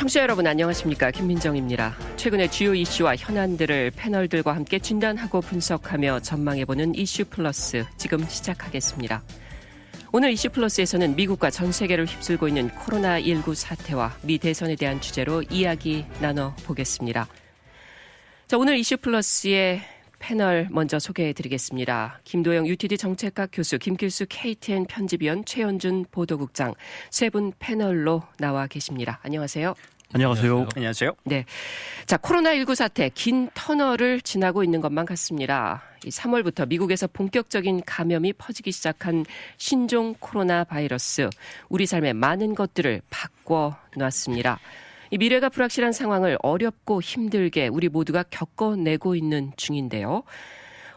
청취자 여러분 안녕하십니까, 김민정입니다. 최근의 주요 이슈와 현안들을 패널들과 함께 진단하고 분석하며 전망해보는 이슈 플러스 지금 시작하겠습니다. 오늘 이슈 플러스에서는 미국과 전 세계를 휩쓸고 있는 코로나19 사태와 미 대선에 대한 주제로 이야기 나눠보겠습니다. 자, 오늘 이슈 플러스의 패널 먼저 소개해드리겠습니다. 김도영 UTD 정책학 교수, 김길수 KTN 편집위원, 최현준 보도국장 세 분 패널로 나와 계십니다. 안녕하세요. 안녕하세요. 안녕하세요. 네, 자, 코로나19 사태 긴 터널을 지나고 있는 것만 같습니다. 3월부터 미국에서 본격적인 감염이 퍼지기 시작한 신종 코로나 바이러스, 우리 삶의 많은 것들을 바꿔놨습니다. 이 미래가 불확실한 상황을 어렵고 힘들게 우리 모두가 겪어내고 있는 중인데요.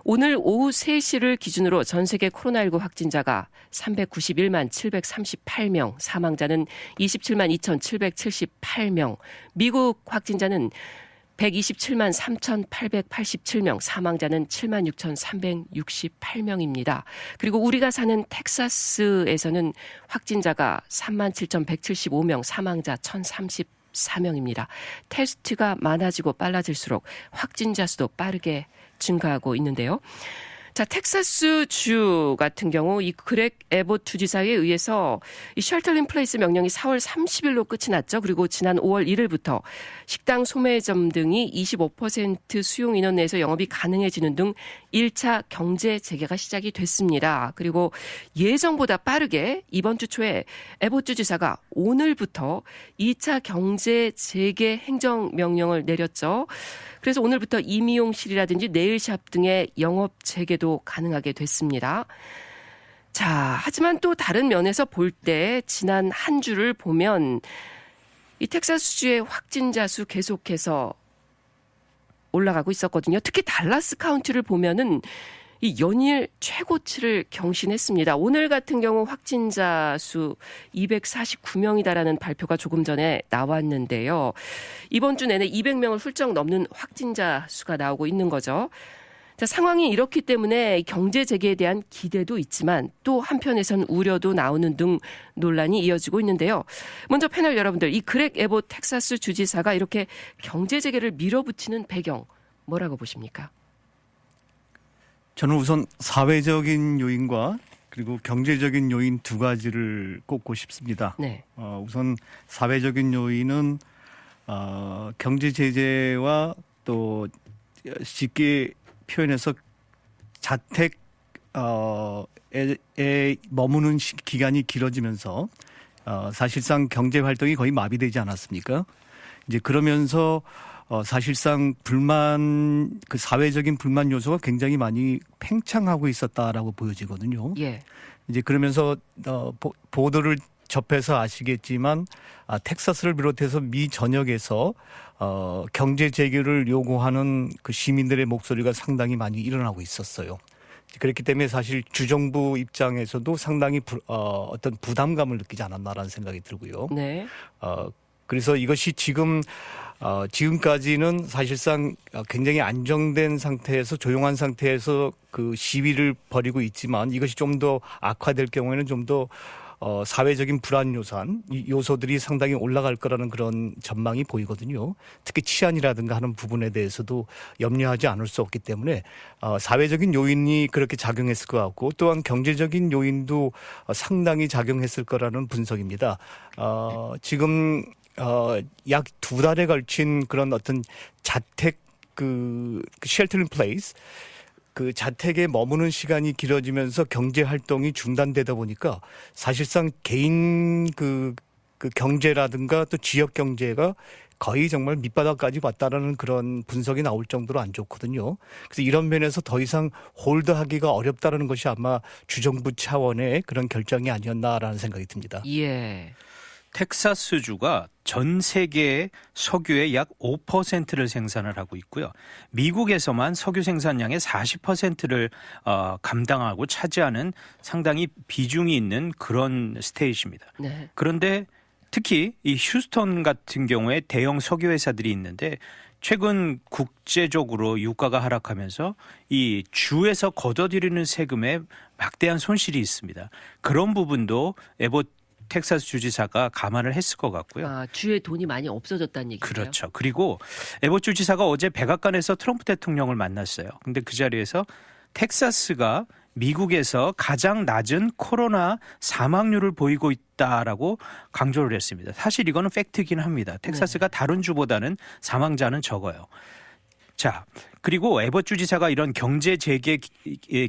오늘 오후 3시를 기준으로 전 세계 코로나19 확진자가 391만 738명, 사망자는 27만 2,778명, 미국 확진자는 127만 3,887명, 사망자는 7만 6,368명입니다. 그리고 우리가 사는 텍사스에서는 확진자가 3만 7,175명, 사망자 1,034명입니다. 테스트가 많아지고 빨라질수록 확진자 수도 빠르게 증가하고 있는데요. 자, 텍사스주 같은 경우 이 그렉 에봇 주지사에 의해서 이 쉘터 인 플레이스 명령이 4월 30일로 끝이 났죠. 그리고 지난 5월 1일부터 식당, 소매점 등이 25% 수용 인원 내에서 영업이 가능해지는 등 1차 경제 재개가 시작이 됐습니다. 그리고 예정보다 빠르게 이번 주 초에 에봇 주지사가 오늘부터 2차 경제 재개 행정명령을 내렸죠. 그래서 오늘부터 이미용실이라든지 네일샵 등의 영업 재개도 가능하게 됐습니다. 자, 하지만 또 다른 면에서 볼 때 지난 한 주를 보면 이 텍사스주의 확진자 수 계속해서 올라가고 있었거든요. 특히 달라스 카운티를 보면은 이 연일 최고치를 경신했습니다. 오늘 같은 경우 확진자 수 249명이다라는 발표가 조금 전에 나왔는데요. 이번 주 내내 200명을 훌쩍 넘는 확진자 수가 나오고 있는 거죠. 자, 상황이 이렇기 때문에 경제 재개에 대한 기대도 있지만 또 한편에선 우려도 나오는 등 논란이 이어지고 있는데요. 먼저 패널 여러분들, 이 그렉 에봇 텍사스 주지사가 이렇게 경제 재개를 밀어붙이는 배경 뭐라고 보십니까? 저는 우선 사회적인 요인과 그리고 경제적인 요인 두 가지를 꼽고 싶습니다. 네. 우선 사회적인 요인은 경제 제재와 또 쉽게 표현해서 자택에 머무는 기간이 길어지면서 사실상 경제 활동이 거의 마비되지 않았습니까? 이제 그러면서 사실상 그 사회적인 불만 요소가 굉장히 많이 팽창하고 있었다라고 보여지거든요. 예. 이제 그러면서 보도를 접해서 아시겠지만 텍사스를 비롯해서 미 전역에서 경제 재개를 요구하는 그 시민들의 목소리가 상당히 많이 일어나고 있었어요. 그렇기 때문에 사실 주정부 입장에서도 상당히 어떤 부담감을 느끼지 않았나라는 생각이 들고요. 네. 그래서 이것이 지금까지는 사실상 굉장히 안정된 상태에서 조용한 상태에서 그 시위를 벌이고 있지만 이것이 좀 더 악화될 경우에는 좀 더 사회적인 불안 요소들이 상당히 올라갈 거라는 그런 전망이 보이거든요. 특히 치안이라든가 하는 부분에 대해서도 염려하지 않을 수 없기 때문에 사회적인 요인이 그렇게 작용했을 것 같고 또한 경제적인 요인도 상당히 작용했을 거라는 분석입니다. 지금 약 2달에 걸친 그런 어떤 자택 쉘터 인 플레이스 그 자택에 머무는 시간이 길어지면서 경제 활동이 중단되다 보니까 사실상 개인 그 경제라든가 또 지역 경제가 거의 정말 밑바닥까지 왔다라는 그런 분석이 나올 정도로 안 좋거든요. 그래서 이런 면에서 더 이상 홀드하기가 어렵다라는 것이 아마 주정부 차원의 그런 결정이 아니었나라는 생각이 듭니다. 예. 텍사스주가 전 세계 석유의 약 5%를 생산을 하고 있고요. 미국에서만 석유 생산량의 40%를 감당하고 차지하는 상당히 비중이 있는 그런 스테이트입니다. 네. 그런데 특히 이 휴스턴 같은 경우에 대형 석유 회사들이 있는데 최근 국제적으로 유가가 하락하면서 이 주에서 걷어들이는 세금에 막대한 손실이 있습니다. 그런 부분도 에봇 텍사스 주지사가 감안을 했을 것 같고요. 아, 주에 돈이 많이 없어졌다는 얘기죠. 그렇죠. 그리고 에봇 주지사가 어제 백악관에서 트럼프 대통령을 만났어요. 근데 그 자리에서 텍사스가 미국에서 가장 낮은 코로나 사망률을 보이고 있다라고 강조를 했습니다. 사실 이거는 팩트긴 합니다. 텍사스가 다른 주보다는 사망자는 적어요. 자, 그리고 에봇 주지사가 이런 경제 재개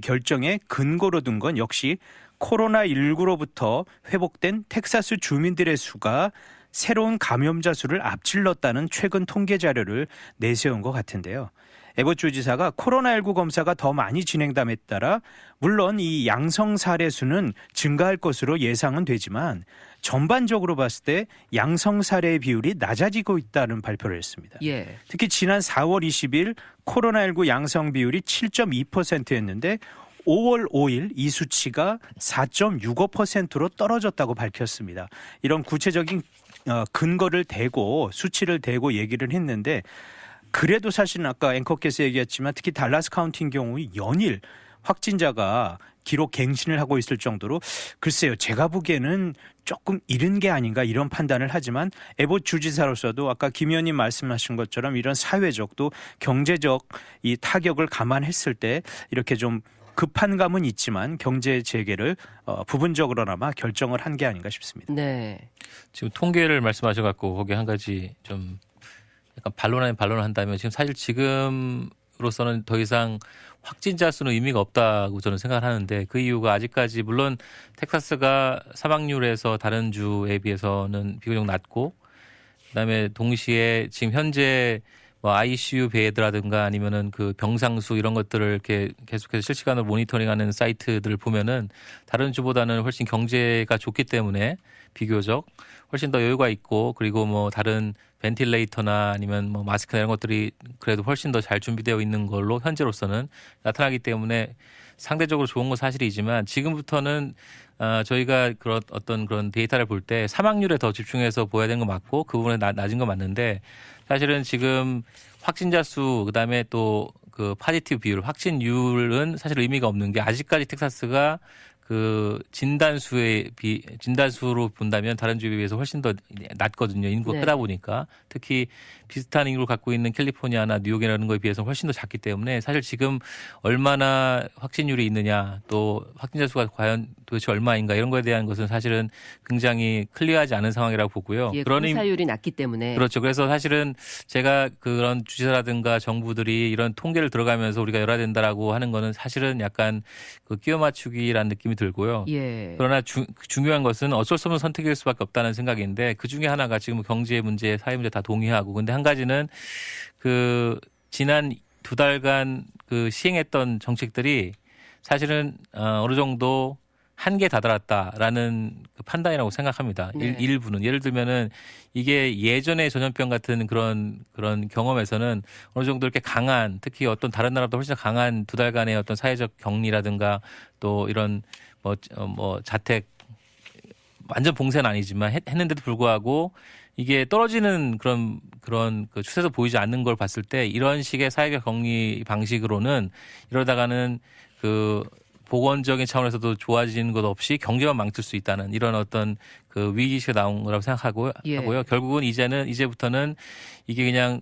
결정에 근거로 둔 건 역시 코로나19로부터 회복된 텍사스 주민들의 수가 새로운 감염자 수를 앞질렀다는 최근 통계 자료를 내세운 것 같은데요. 에봇 주지사가 코로나19 검사가 더 많이 진행됨에 따라 물론 이 양성 사례 수는 증가할 것으로 예상은 되지만 전반적으로 봤을 때 양성 사례의 비율이 낮아지고 있다는 발표를 했습니다. 예. 특히 지난 4월 20일 코로나19 양성 비율이 7.2%였는데 5월 5일 이 수치가 4.65%로 떨어졌다고 밝혔습니다. 이런 구체적인 근거를 대고 수치를 대고 얘기를 했는데 그래도 사실은 아까 앵커께서 얘기했지만 특히 달라스 카운티인 경우 연일 확진자가 기록 갱신을 하고 있을 정도로 글쎄요. 제가 보기에는 조금 이른 게 아닌가 이런 판단을 하지만 에봇 주지사로서도 아까 김 의원님 말씀하신 것처럼 이런 사회적 또 경제적 이 타격을 감안했을 때 이렇게 좀 급한 감은 있지만 경제 재개를 부분적으로나마 결정을 한 게 아닌가 싶습니다. 네. 지금 통계를 말씀하셔갖고 거기 한 가지 좀 약간 반론 아닌 반론을 한다면 지금 사실 지금으로서는 더 이상 확진자 수는 의미가 없다고 저는 생각을 하는데 그 이유가 아직까지 물론 텍사스가 사망률에서 다른 주에 비해서는 비교적 낮고 그다음에 동시에 지금 현재 뭐 ICU 베드라든가 아니면은 그 병상수 이런 것들을 이렇게 계속해서 실시간으로 모니터링하는 사이트들을 보면은 다른 주보다는 훨씬 경제가 좋기 때문에 비교적 훨씬 더 여유가 있고 그리고 뭐 다른 벤틸레이터나 아니면 뭐 마스크나 이런 것들이 그래도 훨씬 더 잘 준비되어 있는 걸로 현재로서는 나타나기 때문에 상대적으로 좋은 건 사실이지만 지금부터는 저희가 그런 어떤 그런 데이터를 볼 때 사망률에 더 집중해서 보여야 되는 거 맞고 그 부분에 낮은 거 맞는데 사실은 지금 확진자 수 그다음에 또 그 파지티브 비율 확진율은 사실 의미가 없는 게 아직까지 텍사스가 그 진단수로 본다면 다른 주에 비해서 훨씬 더 낮거든요. 인구가 네. 크다 보니까 특히 비슷한 인구를 갖고 있는 캘리포니아나 뉴욕이라는 거에 비해서 훨씬 더 작기 때문에 사실 지금 얼마나 확진율이 있느냐 또 확진자 수가 과연 도대체 얼마인가 이런 거에 대한 것은 사실은 굉장히 클리어하지 않은 상황이라고 보고요. 예, 그러니 검사율이 낮기 때문에. 그렇죠. 그래서 사실은 제가 그런 주지사라든가 정부들이 이런 통계를 들어가면서 우리가 열어야 된다라고 하는 거는 사실은 약간 그 끼워 맞추기라는 느낌이 들고요. 예. 그러나 중요한 것은 어쩔 수 없는 선택일 수밖에 없다는 생각인데 그 중에 하나가 지금 경제 문제, 사회 문제 다 동의하고 근데 한 가지는 그 지난 2달간 그 시행했던 정책들이 사실은 어느 정도 한계에 다다랐다라는 그 판단이라고 생각합니다. 네. 일부는 예를 들면은 이게 예전의 전염병 같은 그런 경험에서는 어느 정도 이렇게 강한 특히 어떤 다른 나라보다 훨씬 강한 2달간의 어떤 사회적 격리라든가 또 이런 뭐 자택 완전 봉쇄는 아니지만 했는데도 불구하고 이게 떨어지는 그런 그 추세도 보이지 않는 걸 봤을 때 이런 식의 사회적 격리 방식으로는 이러다가는 그 보건적인 차원에서도 좋아지는 것 없이 경제만 망칠 수 있다는 이런 어떤 그 위기의식이 나온 거라고 생각하고요. 예. 결국은 이제부터는 이게 그냥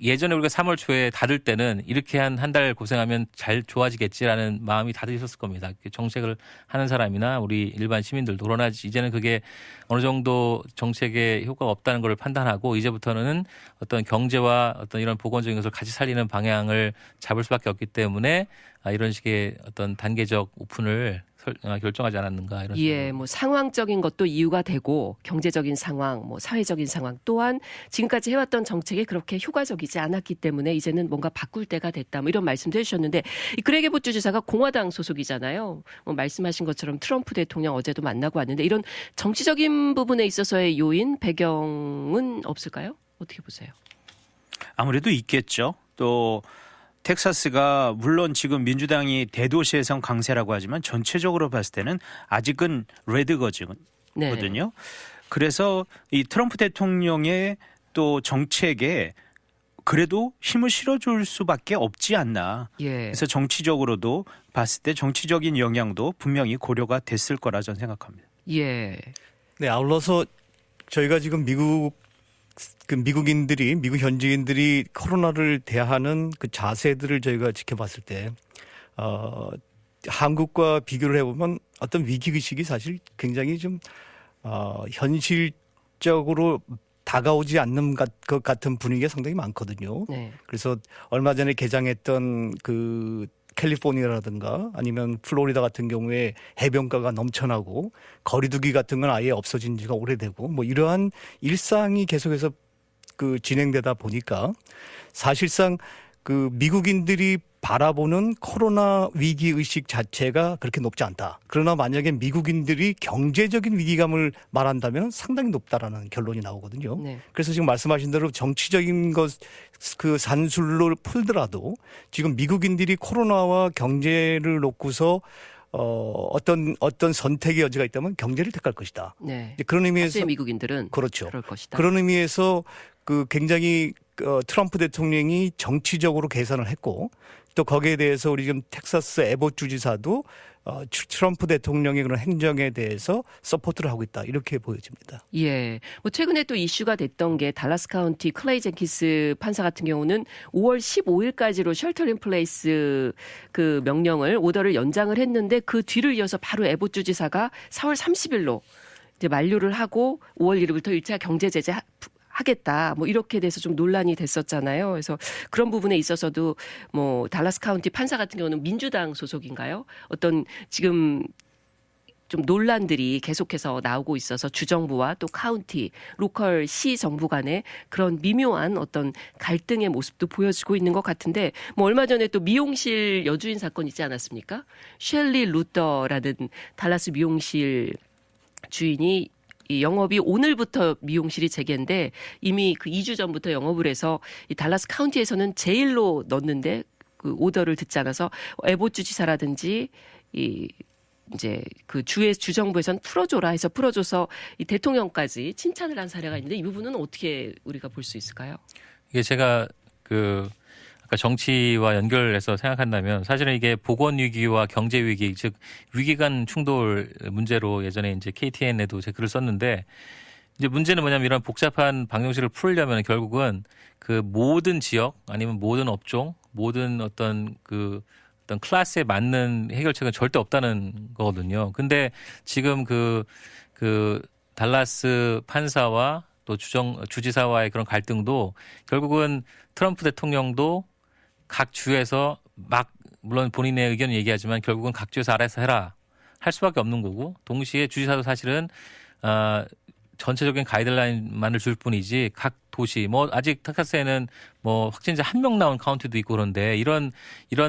예전에 우리가 3월 초에 닫을 때는 이렇게 한 달 고생하면 잘 좋아지겠지라는 마음이 다들 있었을 겁니다. 정책을 하는 사람이나 우리 일반 시민들도 그러나 이제는 그게 어느 정도 정책에 효과가 없다는 걸 판단하고 이제부터는 어떤 경제와 어떤 이런 보건적인 것을 같이 살리는 방향을 잡을 수밖에 없기 때문에 이런 식의 어떤 단계적 오픈을 결정하지 않았는가 이런 예, 뭐 상황적인 것도 이유가 되고 경제적인 상황, 뭐 사회적인 상황 또한 지금까지 해왔던 정책이 그렇게 효과적이지 않았기 때문에 이제는 뭔가 바꿀 때가 됐다. 뭐 이런 말씀도 해주셨는데 이 그레그 에봇 주지사가 공화당 소속이잖아요. 뭐 말씀하신 것처럼 트럼프 대통령 어제도 만나고 왔는데 이런 정치적인 부분에 있어서의 요인, 배경은 없을까요? 어떻게 보세요? 아무래도 있겠죠. 또 텍사스가 물론 지금 민주당이 대도시에선 강세라고 하지만 전체적으로 봤을 때는 아직은 레드거든요. 네. 그래서 이 트럼프 대통령의 또 정책에 그래도 힘을 실어줄 수밖에 없지 않나. 예. 그래서 정치적으로도 봤을 때 정치적인 영향도 분명히 고려가 됐을 거라 저는 생각합니다. 예. 네, 아울러서 저희가 지금 미국 현지인들이 코로나를 대하는 그 자세들을 저희가 지켜봤을 때, 한국과 비교를 해보면 어떤 위기의식이 사실 굉장히 좀, 현실적으로 다가오지 않는 것 같은 분위기가 상당히 많거든요. 네. 그래서 얼마 전에 개장했던 그 캘리포니아라든가 아니면 플로리다 같은 경우에 해변가가 넘쳐나고 거리두기 같은 건 아예 없어진 지가 오래되고 뭐 이러한 일상이 계속해서 그 진행되다 보니까 사실상 그 미국인들이 바라보는 코로나 위기 의식 자체가 그렇게 높지 않다. 그러나 만약에 미국인들이 경제적인 위기감을 말한다면 상당히 높다라는 결론이 나오거든요. 네. 그래서 지금 말씀하신 대로 정치적인 것 그 산술로 풀더라도 지금 미국인들이 코로나와 경제를 놓고서 어떤 선택의 여지가 있다면 경제를 택할 것이다. 네. 이제 그런 의미에서 실제 미국인들은 그렇죠. 그럴 것이다. 그런 의미에서 그 굉장히 트럼프 대통령이 정치적으로 계산을 했고 또 거기에 대해서 우리 지금 텍사스 에봇 주지사도 트럼프 대통령의 그런 행정에 대해서 서포트를 하고 있다 이렇게 보여집니다. 예. 뭐 최근에 또 이슈가 됐던 게 달라스 카운티 클레이 젠킨스 판사 같은 경우는 5월 15일까지로 쉘터인 플레이스 그 명령을 오더를 연장을 했는데 그 뒤를 이어서 바로 에봇 주지사가 4월 30일로 이제 만료를 하고 5월 1일부터 1차 경제 제재 하겠다. 뭐 이렇게 돼서 좀 논란이 됐었잖아요. 그래서 그런 부분에 있어서도 뭐 달라스 카운티 판사 같은 경우는 민주당 소속인가요? 어떤 지금 좀 논란들이 계속해서 나오고 있어서 주정부와 또 카운티, 로컬 시 정부 간의 그런 미묘한 어떤 갈등의 모습도 보여지고 있는 것 같은데 뭐 얼마 전에 또 미용실 여주인 사건 있지 않았습니까? 셸리 루터라는 달라스 미용실 주인이 이 영업이 오늘부터 미용실이 재개인데 이미 그 2주 전부터 영업을 해서 이 달라스 카운티에서는 제일로 넣었는데 그 오더를 듣지 않아서 에봇 주지사라든지 이제 그 주정부에선 풀어줘라 해서 풀어줘서 이 대통령까지 칭찬을 한 사례가 있는데 이 부분은 어떻게 우리가 볼 수 있을까요? 이게 제가 아까 정치와 연결해서 생각한다면 사실은 이게 보건 위기와 경제 위기, 즉 위기 간 충돌 문제로 예전에 이제 KTN에도 제 글을 썼는데 이제 문제는 뭐냐면 이런 복잡한 방정식을 풀려면 결국은 그 모든 지역 아니면 모든 업종, 모든 어떤 클래스에 맞는 해결책은 절대 없다는 거거든요. 근데 지금 그 달라스 판사와 또 주지사와의 그런 갈등도 결국은 트럼프 대통령도 각 주에서 물론 본인의 의견을 얘기하지만 결국은 각 주에서 알아서 해라 할 수밖에 없는 거고 동시에 주지사도 사실은 전체적인 가이드라인만을 줄 뿐이지 각 도시 뭐 아직 텍사스에는 뭐 확진자 1명 나온 카운티도 있고 그런데 이런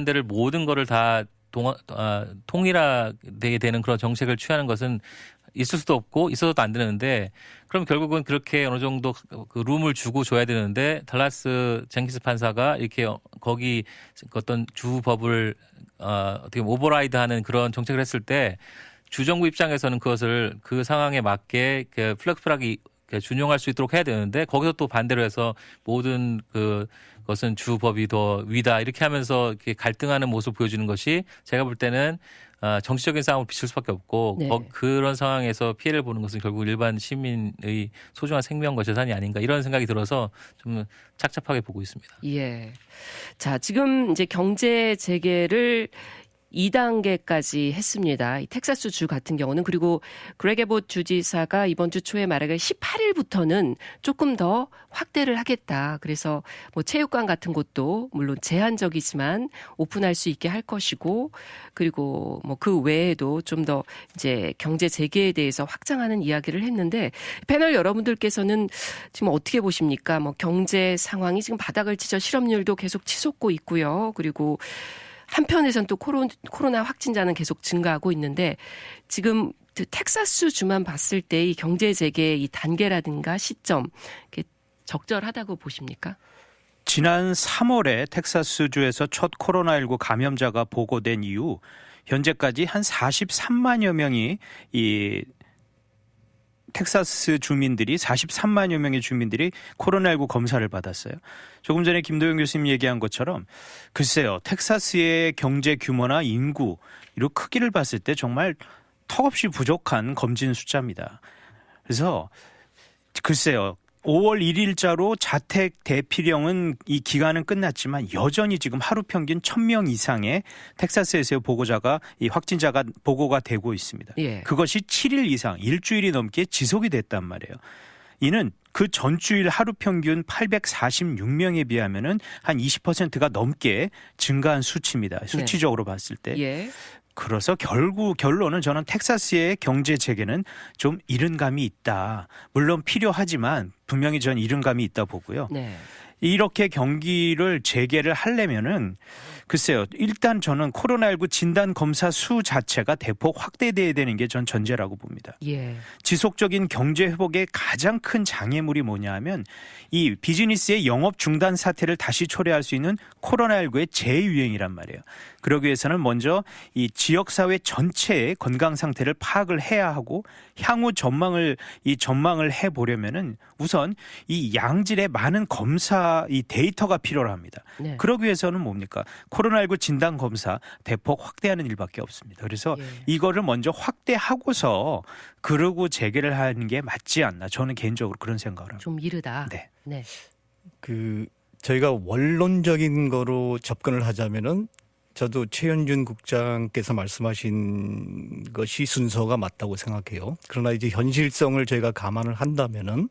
데를 모든 거를 다 통일하게 되는 그런 정책을 취하는 것은 있을 수도 없고 있어서도 안 되는데 그럼 결국은 그렇게 어느 정도 그 룸을 주고 줘야 되는데 달라스 젠킨스 판사가 이렇게 거기 어떤 주 법을 어떻게 오버라이드하는 그런 정책을 했을 때 주정부 입장에서는 그것을 그 상황에 맞게 플렉스블하게 준용할 수 있도록 해야 되는데 거기서 또 반대로 해서 모든 그것은 주 법이 더 위다 이렇게 하면서 이렇게 갈등하는 모습을 보여주는 것이 제가 볼 때는 정치적인 싸움을 비칠 수밖에 없고 네. 그런 상황에서 피해를 보는 것은 결국 일반 시민의 소중한 생명과 재산이 아닌가 이런 생각이 들어서 좀 착잡하게 보고 있습니다. 예. 자, 지금 이제 경제 재개를 2단계까지 했습니다. 이 텍사스 주 같은 경우는 그리고 그렉 에봇 주지사가 이번 주 초에 말하길 18일부터는 조금 더 확대를 하겠다. 그래서 뭐 체육관 같은 곳도 물론 제한적이지만 오픈할 수 있게 할 것이고 그리고 뭐 그 외에도 좀 더 이제 경제 재개에 대해서 확장하는 이야기를 했는데 패널 여러분들께서는 지금 어떻게 보십니까? 뭐 경제 상황이 지금 바닥을 치죠. 실업률도 계속 치솟고 있고요. 그리고 한편에서는 또 코로나 확진자는 계속 증가하고 있는데 지금 텍사스 주만 봤을 때 이 경제 재개의 이 단계라든가 시점 적절하다고 보십니까? 지난 3월에 텍사스주에서 첫 코로나19 감염자가 보고된 이후 현재까지 한 43만여 명이 텍사스 주민들이 43만여 명의 주민들이 코로나19 검사를 받았어요. 조금 전에 김도영 교수님 얘기한 것처럼 글쎄요. 텍사스의 경제 규모나 인구 이런 크기를 봤을 때 정말 턱없이 부족한 검진 숫자입니다. 그래서 글쎄요. 5월 1일자로 자택 대피령은 이 기간은 끝났지만 여전히 지금 하루 평균 1,000명 이상의 텍사스에서의 이 확진자가 보고가 되고 있습니다. 예. 그것이 7일 이상, 일주일이 넘게 지속이 됐단 말이에요. 이는 그 전주일 하루 평균 846명에 비하면은 한 20%가 넘게 증가한 수치입니다. 수치적으로 봤을 때. 예. 그래서 결론은 저는 텍사스의 경제 재개는 좀 이른 감이 있다. 물론 필요하지만 분명히 전 이른 감이 있다 보고요. 네. 이렇게 경기를 재개를 하려면은 글쎄요. 일단 저는 코로나19 진단 검사 수 자체가 대폭 확대돼야 되는 게 전 전제라고 봅니다. 예. 지속적인 경제 회복의 가장 큰 장애물이 뭐냐 하면 이 비즈니스의 영업 중단 사태를 다시 초래할 수 있는 코로나19의 재유행이란 말이에요. 그러기 위해서는 먼저 이 지역사회 전체의 건강 상태를 파악을 해야 하고 향후 전망을 해보려면은 우선 이 양질의 많은 검사 이 데이터가 필요합니다. 네. 그러기 위해서는 뭡니까? 코로나19 진단 검사 대폭 확대하는 일밖에 없습니다. 그래서 예. 이거를 먼저 확대하고서 그러고 재개를 하는 게 맞지 않나. 저는 개인적으로 그런 생각을 합니다. 좀 이르다. 네. 네. 저희가 원론적인 거로 접근을 하자면은 저도 최현준 국장께서 말씀하신 것이 순서가 맞다고 생각해요. 그러나 이제 현실성을 저희가 감안을 한다면은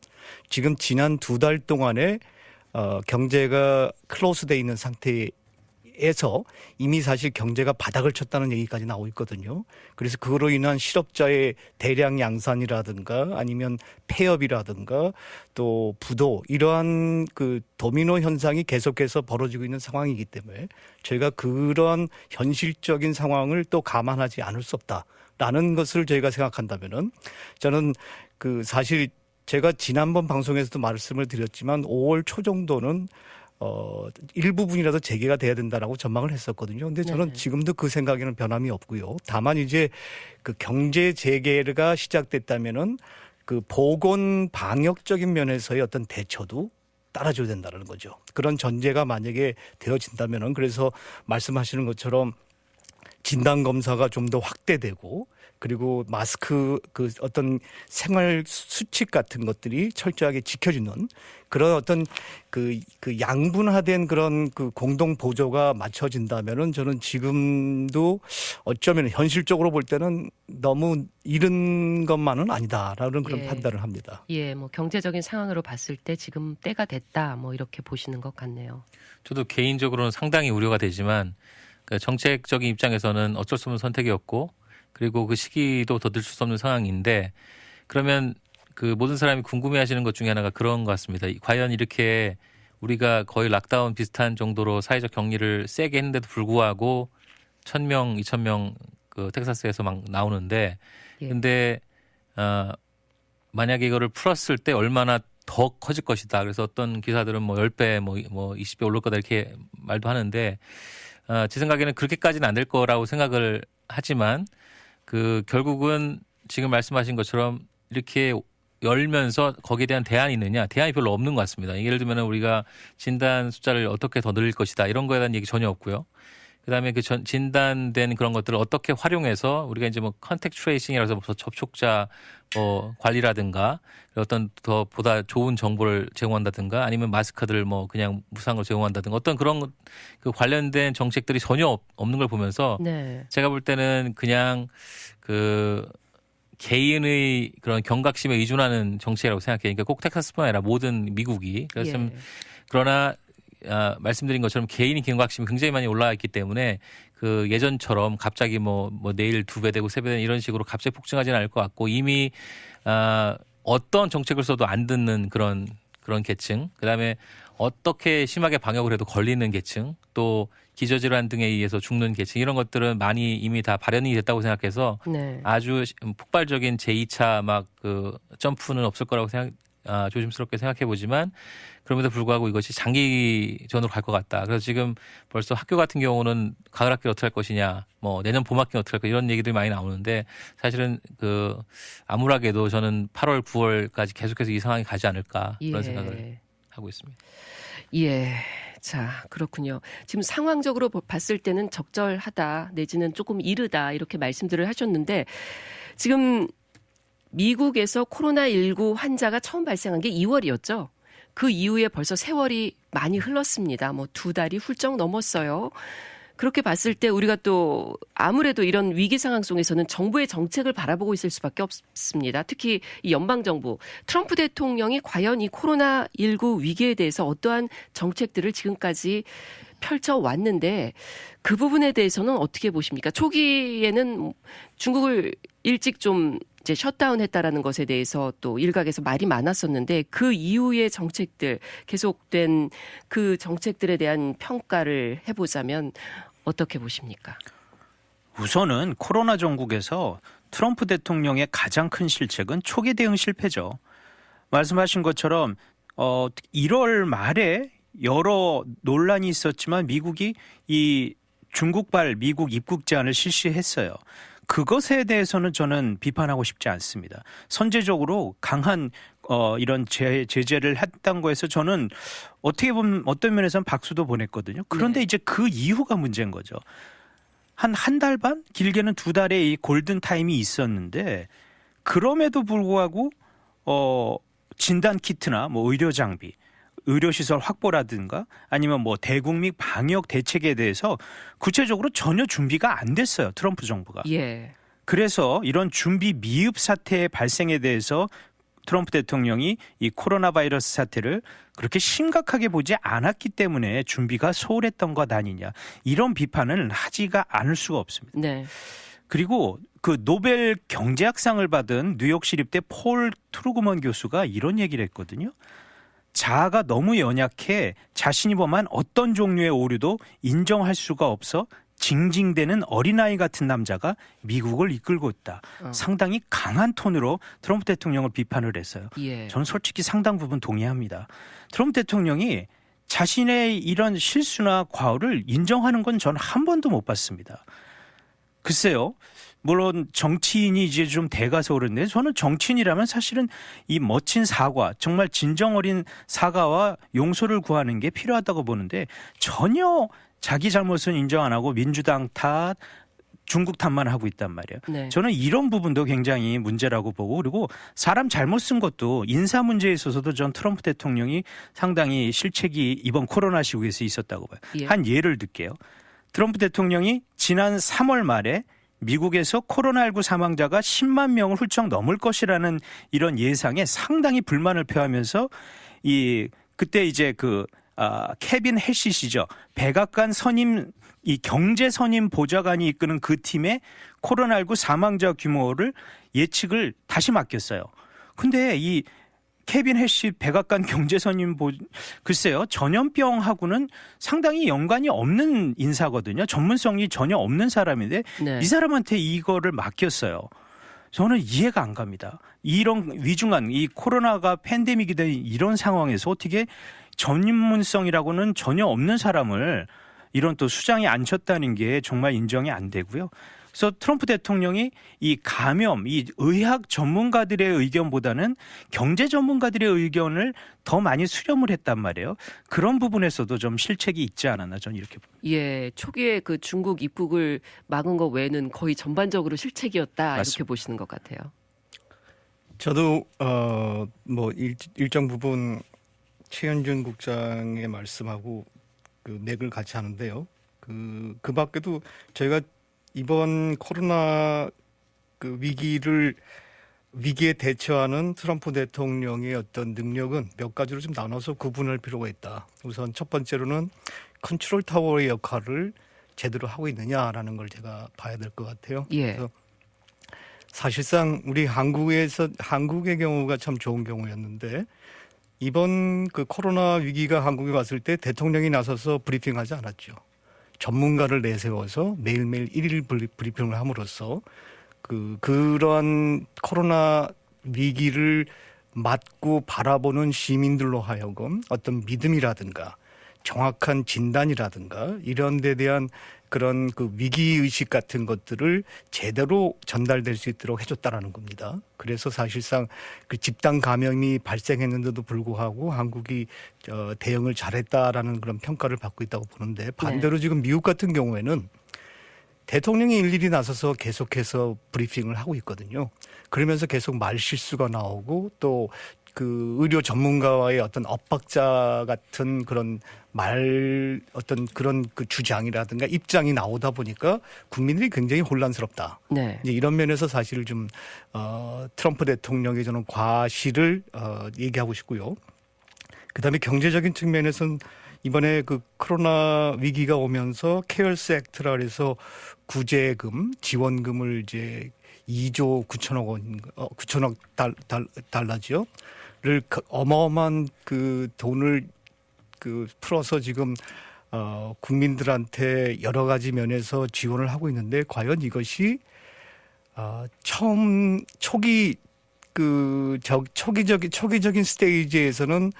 지금 지난 2달 동안에 경제가 클로스돼 있는 상태에서 이미 사실 경제가 바닥을 쳤다는 얘기까지 나오고 있거든요. 그래서 그로 인한 실업자의 대량 양산이라든가 아니면 폐업이라든가 또 부도 이러한 그 도미노 현상이 계속해서 벌어지고 있는 상황이기 때문에 저희가 그런 현실적인 상황을 또 감안하지 않을 수 없다라는 것을 저희가 생각한다면은 저는 사실 제가 지난번 방송에서도 말씀을 드렸지만 5월 초 정도는 일부분이라도 재개가 돼야 된다라고 전망을 했었거든요. 근데 저는 네. 지금도 그 생각에는 변함이 없고요. 다만 이제 그 경제 재개가 시작됐다면은 그 보건 방역적인 면에서의 어떤 대처도 따라줘야 된다는 거죠. 그런 전제가 만약에 되어진다면은 그래서 말씀하시는 것처럼 진단 검사가 좀 더 확대되고 그리고 마스크 어떤 생활 수칙 같은 것들이 철저하게 지켜지는 그런 어떤 그 양분화된 그런 그 공동 보조가 맞춰진다면은 저는 지금도 어쩌면 현실적으로 볼 때는 너무 이른 것만은 아니다라는 그런 예. 판단을 합니다. 예, 뭐 경제적인 상황으로 봤을 때 지금 때가 됐다. 뭐 이렇게 보시는 것 같네요. 저도 개인적으로는 상당히 우려가 되지만 그 정책적인 입장에서는 어쩔 수 없는 선택이었고 그리고 그 시기도 더 늦출 수 없는 상황인데 그러면 그 모든 사람이 궁금해하시는 것 중에 하나가 그런 것 같습니다. 과연 이렇게 우리가 거의 락다운 비슷한 정도로 사회적 격리를 세게 했는데도 불구하고 1,000명, 2,000명 그 텍사스에서 막 나오는데 예. 근데 만약에 이거를 풀었을 때 얼마나 더 커질 것이다. 그래서 어떤 기사들은 뭐 10배, 뭐 20배 오를 거다 이렇게 말도 하는데 제 생각에는 그렇게까지는 안 될 거라고 생각을 하지만 그 결국은 지금 말씀하신 것처럼 이렇게 열면서 거기에 대한 대안이 있느냐? 대안이 별로 없는 것 같습니다. 예를 들면 우리가 진단 숫자를 어떻게 더 늘릴 것이다. 이런 거에 대한 얘기 전혀 없고요. 그다음에 그 진단된 그런 것들을 어떻게 활용해서 우리가 이제 뭐 컨택트 트레이싱이라서 접촉자 관리라든가 어떤 더 보다 좋은 정보를 제공한다든가 아니면 마스크들을 뭐 그냥 무상으로 제공한다든가 어떤 그런 그 관련된 정책들이 전혀 없는 걸 보면서 네. 제가 볼 때는 그냥 그 개인의 그런 경각심에 의존하는 정책이라고 생각해요. 그러니까 꼭 텍사스뿐만 아니라 모든 미국이 그래서 예. 그러나 말씀드린 것처럼 개인의 경각심이 굉장히 많이 올라와 있기 때문에 그 예전처럼 갑자기 뭐 내일 2배 되고 3배 되는 이런 식으로 갑자기 폭증하지는 않을 것 같고 이미 어떤 정책을 써도 안 듣는 그런 계층, 그다음에 어떻게 심하게 방역을 해도 걸리는 계층, 또 기저질환 등에 의해서 죽는 계층 이런 것들은 많이 이미 다 발현이 됐다고 생각해서 네. 아주 폭발적인 제2차 막 그 점프는 없을 거라고 조심스럽게 생각해 보지만 그럼에도 불구하고 이것이 장기전으로 갈 것 같다. 그래서 지금 벌써 학교 같은 경우는 가을 학기를 어떻게 할 것이냐, 뭐 내년 봄 학기는 어떻게 할 거냐 이런 얘기들이 많이 나오는데 사실은 그 암울하게도 저는 8월, 9월까지 계속해서 이 상황이 가지 않을까 그런 생각을 하고 있습니다. 예. 자, 그렇군요. 지금 상황적으로 봤을 때는 적절하다 내지는 조금 이르다 이렇게 말씀들을 하셨는데 지금 미국에서 코로나19 환자가 처음 발생한 게 2월이었죠. 그 이후에 벌써 세월이 많이 흘렀습니다. 뭐 2달이 훌쩍 넘었어요. 그렇게 봤을 때 우리가 또 아무래도 이런 위기 상황 속에서는 정부의 정책을 바라보고 있을 수밖에 없습니다. 특히 이 연방정부, 트럼프 대통령이 과연 이 코로나19 위기에 대해서 어떠한 정책들을 지금까지 펼쳐왔는데 그 부분에 대해서는 어떻게 보십니까? 초기에는 중국을 일찍 좀 이제 셧다운했다라는 것에 대해서 또 일각에서 말이 많았었는데 그 이후의 정책들, 계속된 그 정책들에 대한 평가를 해보자면 어떻게 보십니까? 우선은 코로나 정국에서 트럼프 대통령의 가장 큰 실책은 초기 대응 실패죠. 말씀하신 것처럼 1월 말에 여러 논란이 있었지만 미국이 이 중국발 미국 입국 제한을 실시했어요. 그것에 대해서는 저는 비판하고 싶지 않습니다. 선제적으로 강한 이런 제재를 했던 거에서 저는 어떻게 보면 어떤 면에서는 박수도 보냈거든요. 그런데 이제 그 이후가 문제인 거죠. 한 달 반? 길게는 2달의 이 골든 타임이 있었는데 그럼에도 불구하고 진단 키트나 뭐 의료 장비, 의료시설 확보라든가 아니면 뭐 대국민 방역 대책에 대해서 구체적으로 전혀 준비가 안 됐어요. 트럼프 정부가. 예. 그래서 이런 준비 미흡 사태의 발생에 대해서 트럼프 대통령이 이 코로나 바이러스 사태를 그렇게 심각하게 보지 않았기 때문에 준비가 소홀했던 것 아니냐. 이런 비판은 하지가 않을 수가 없습니다. 네. 그리고 그 노벨 경제학상을 받은 뉴욕시립대 폴 트루그먼 교수가 이런 얘기를 했거든요. 자아가 너무 연약해 자신이 범한 어떤 종류의 오류도 인정할 수가 없어 징징대는 어린아이 같은 남자가 미국을 이끌고 있다. 상당히 강한 톤으로 트럼프 대통령을 비판을 했어요. 예. 저는 솔직히 상당 부분 동의합니다. 트럼프 대통령이 자신의 이런 실수나 과오를 인정하는 건 전 한 번도 못 봤습니다. 글쎄요. 물론 정치인이 이제 좀 돼가서 그런데 저는 정치인이라면 사실은 이 멋진 사과, 정말 진정 어린 사과와 용서를 구하는 게 필요하다고 보는데 전혀 자기 잘못은 인정 안 하고 민주당 탓, 중국 탓만 하고 있단 말이에요. 네. 저는 이런 부분도 굉장히 문제라고 보고 그리고 사람 잘못 쓴 것도 인사 문제에 있어서도 전 트럼프 대통령이 상당히 실책이 이번 코로나 시국에서 있었다고 봐요. 예. 한 예를 들게요. 트럼프 대통령이 지난 3월 말에 미국에서 코로나19 사망자가 10만 명을 훌쩍 넘을 것이라는 이런 예상에 상당히 불만을 표하면서 그때 이제 케빈 해시 씨죠. 백악관 선임 이 경제 선임 보좌관이 이끄는 그 팀의 코로나19 사망자 규모를 예측을 다시 맡겼어요. 근데 이 케빈 해시 백악관 경제선임 글쎄요. 전염병하고는 상당히 연관이 없는 인사거든요. 전문성이 전혀 없는 사람인데 네. 이 사람한테 이거를 맡겼어요. 저는 이해가 안 갑니다. 이런 위중한 이 코로나가 팬데믹이 된 이런 상황에서 어떻게 전문성이라고는 전혀 없는 사람을 이런 또 수장에 앉혔다는 게 정말 인정이 안 되고요. 그래서 트럼프 대통령이 이 감염, 이 의학 전문가들의 의견보다는 경제 전문가들의 의견을 더 많이 수렴을 했단 말이에요. 그런 부분에서도 좀 실책이 있지 않았나 저는 이렇게 봅니다. 예, 초기에 그 중국 입국을 막은 것 외에는 거의 전반적으로 실책이었다 맞습니다. 이렇게 보시는 것 같아요. 저도 뭐 일정 부분 최현준 국장의 말씀하고 그 맥을 같이 하는데요. 그 밖에도 저희가 이번 코로나 그 위기에 대처하는 트럼프 대통령의 어떤 능력은 몇 가지로 좀 나눠서 구분할 필요가 있다. 우선 첫 번째로는 컨트롤 타워의 역할을 제대로 하고 있느냐라는 걸 제가 봐야 될 것 같아요. 예. 그래서 사실상 우리 한국의 경우가 참 좋은 경우였는데 이번 그 코로나 위기가 한국에 왔을 때 대통령이 나서서 브리핑하지 않았죠. 전문가를 내세워서 매일매일 1일 브리핑을 함으로써 그러한 코로나 위기를 맞고 바라보는 시민들로 하여금 어떤 믿음이라든가 정확한 진단이라든가 이런 데 대한 그런 그 위기의식 같은 것들을 제대로 전달될 수 있도록 해줬다라는 겁니다. 그래서 사실상 그 집단 감염이 발생했는데도 불구하고 한국이 대응을 잘했다라는 그런 평가를 받고 있다고 보는데 반대로 지금 미국 같은 경우에는 대통령이 일일이 나서서 계속해서 브리핑을 하고 있거든요. 그러면서 계속 말 실수가 나오고 또 그 의료 전문가와의 어떤 엇박자 같은 그런 어떤 그런 그 주장이라든가 입장이 나오다 보니까 국민들이 굉장히 혼란스럽다. 네. 이제 이런 면에서 사실 좀 트럼프 대통령의 저는 과실을 얘기하고 싶고요. 그다음에 경제적인 측면에서는 이번에 그 코로나 위기가 오면서 케어스 액트라 그래서 구제금, 지원금을 이제 2조 9천억 원, 9천억 달러죠. 를 어마어마한 그 돈을 그 풀어서 지금 국민들한테 여러 가지 면에서 지원을 하고 있는데 과연 이것이 처음 초기적인 스테이지에서는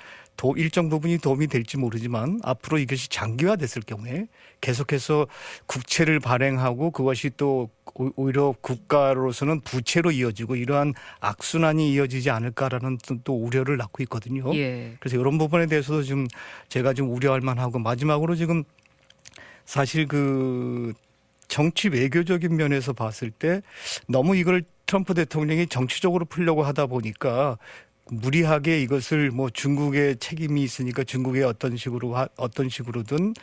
일정 부분이 도움이 될지 모르지만 앞으로 이것이 장기화됐을 경우에 계속해서 국채를 발행하고 그것이 또 오히려 국가로서는 부채로 이어지고 이러한 악순환이 이어지지 않을까라는 또 우려를 낳고 있거든요. 예. 그래서 이런 부분에 대해서도 좀 제가 좀 우려할 만하고 마지막으로 지금 사실 그 정치 외교적인 면에서 봤을 때 너무 이걸 트럼프 대통령이 정치적으로 풀려고 하다 보니까 무리하게 이것을 뭐 중국의 책임이 있으니까 중국의 어떤 식으로든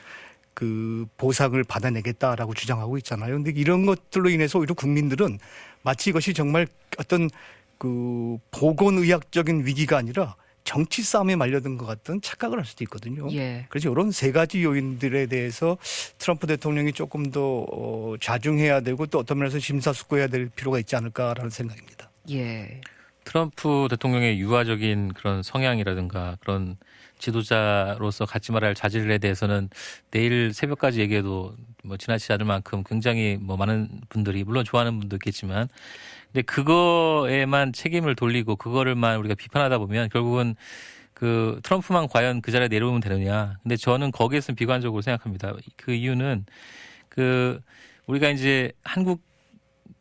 그 보상을 받아내겠다라고 주장하고 있잖아요. 근데 이런 것들로 인해서 오히려 국민들은 마치 이것이 정말 어떤 그 보건의학적인 위기가 아니라 정치 싸움에 말려든 것 같은 착각을 할 수도 있거든요. 예. 그래서 이런 세 가지 요인들에 대해서 트럼프 대통령이 조금 더 자중해야 되고 또 어떤 면에서 심사숙고해야 될 필요가 있지 않을까라는 생각입니다. 예. 트럼프 대통령의 유화적인 그런 성향이라든가 그런 지도자로서 갖지 말아야 할 자질에 대해서는 내일 새벽까지 얘기해도 뭐 지나치지 않을 만큼 굉장히 뭐 많은 분들이 물론 좋아하는 분도 있겠지만 근데 그거에만 책임을 돌리고 그거를만 우리가 비판하다 보면 결국은 그 트럼프만 과연 그 자리에 내려오면 되느냐. 근데 저는 거기에서는 비관적으로 생각합니다. 그 이유는 그 우리가 이제 한국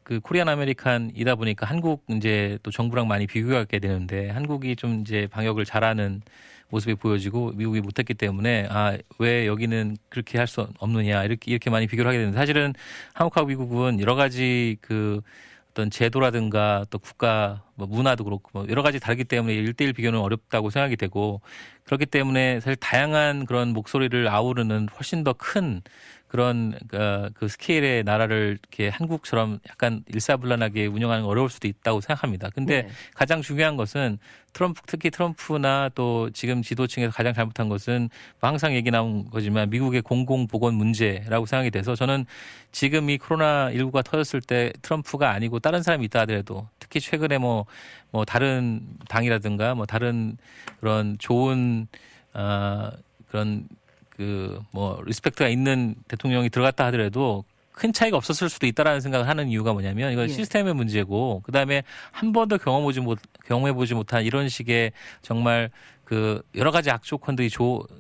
그 코리안 아메리칸이다 보니까 한국 이제 또 정부랑 많이 비교하게 되는데 한국이 좀 이제 방역을 잘하는 모습이 보여지고 미국이 못했기 때문에 왜 여기는 그렇게 할 수 없느냐 이렇게 많이 비교를 하게 되는데 사실은 한국하고 미국은 여러 가지 그 어떤 제도라든가 또 국가 뭐 문화도 그렇고 뭐 여러 가지 다르기 때문에 1대1 비교는 어렵다고 생각이 되고 그렇기 때문에 사실 다양한 그런 목소리를 아우르는 훨씬 더 큰 그런 그 스케일의 나라를 이렇게 한국처럼 약간 일사불란하게 운영하는 건 어려울 수도 있다고 생각합니다. 근데 네. 가장 중요한 것은 특히 트럼프나 또 지금 지도층에서 가장 잘못한 것은 뭐 항상 얘기 나온 거지만 미국의 공공보건 문제라고 생각이 돼서 저는 지금 이 코로나19가 터졌을 때 트럼프가 아니고 다른 사람이 있다 하더라도 특히 최근에 뭐 다른 당이라든가 뭐 다른 그런 좋은 그런 리스펙트가 있는 대통령이 들어갔다 하더라도 큰 차이가 없었을 수도 있다라는 생각을 하는 이유가 뭐냐면 이건 예. 시스템의 문제고 그다음에 한 번도 경험해보지 못한 이런 식의 정말 그 여러 가지 악조건들이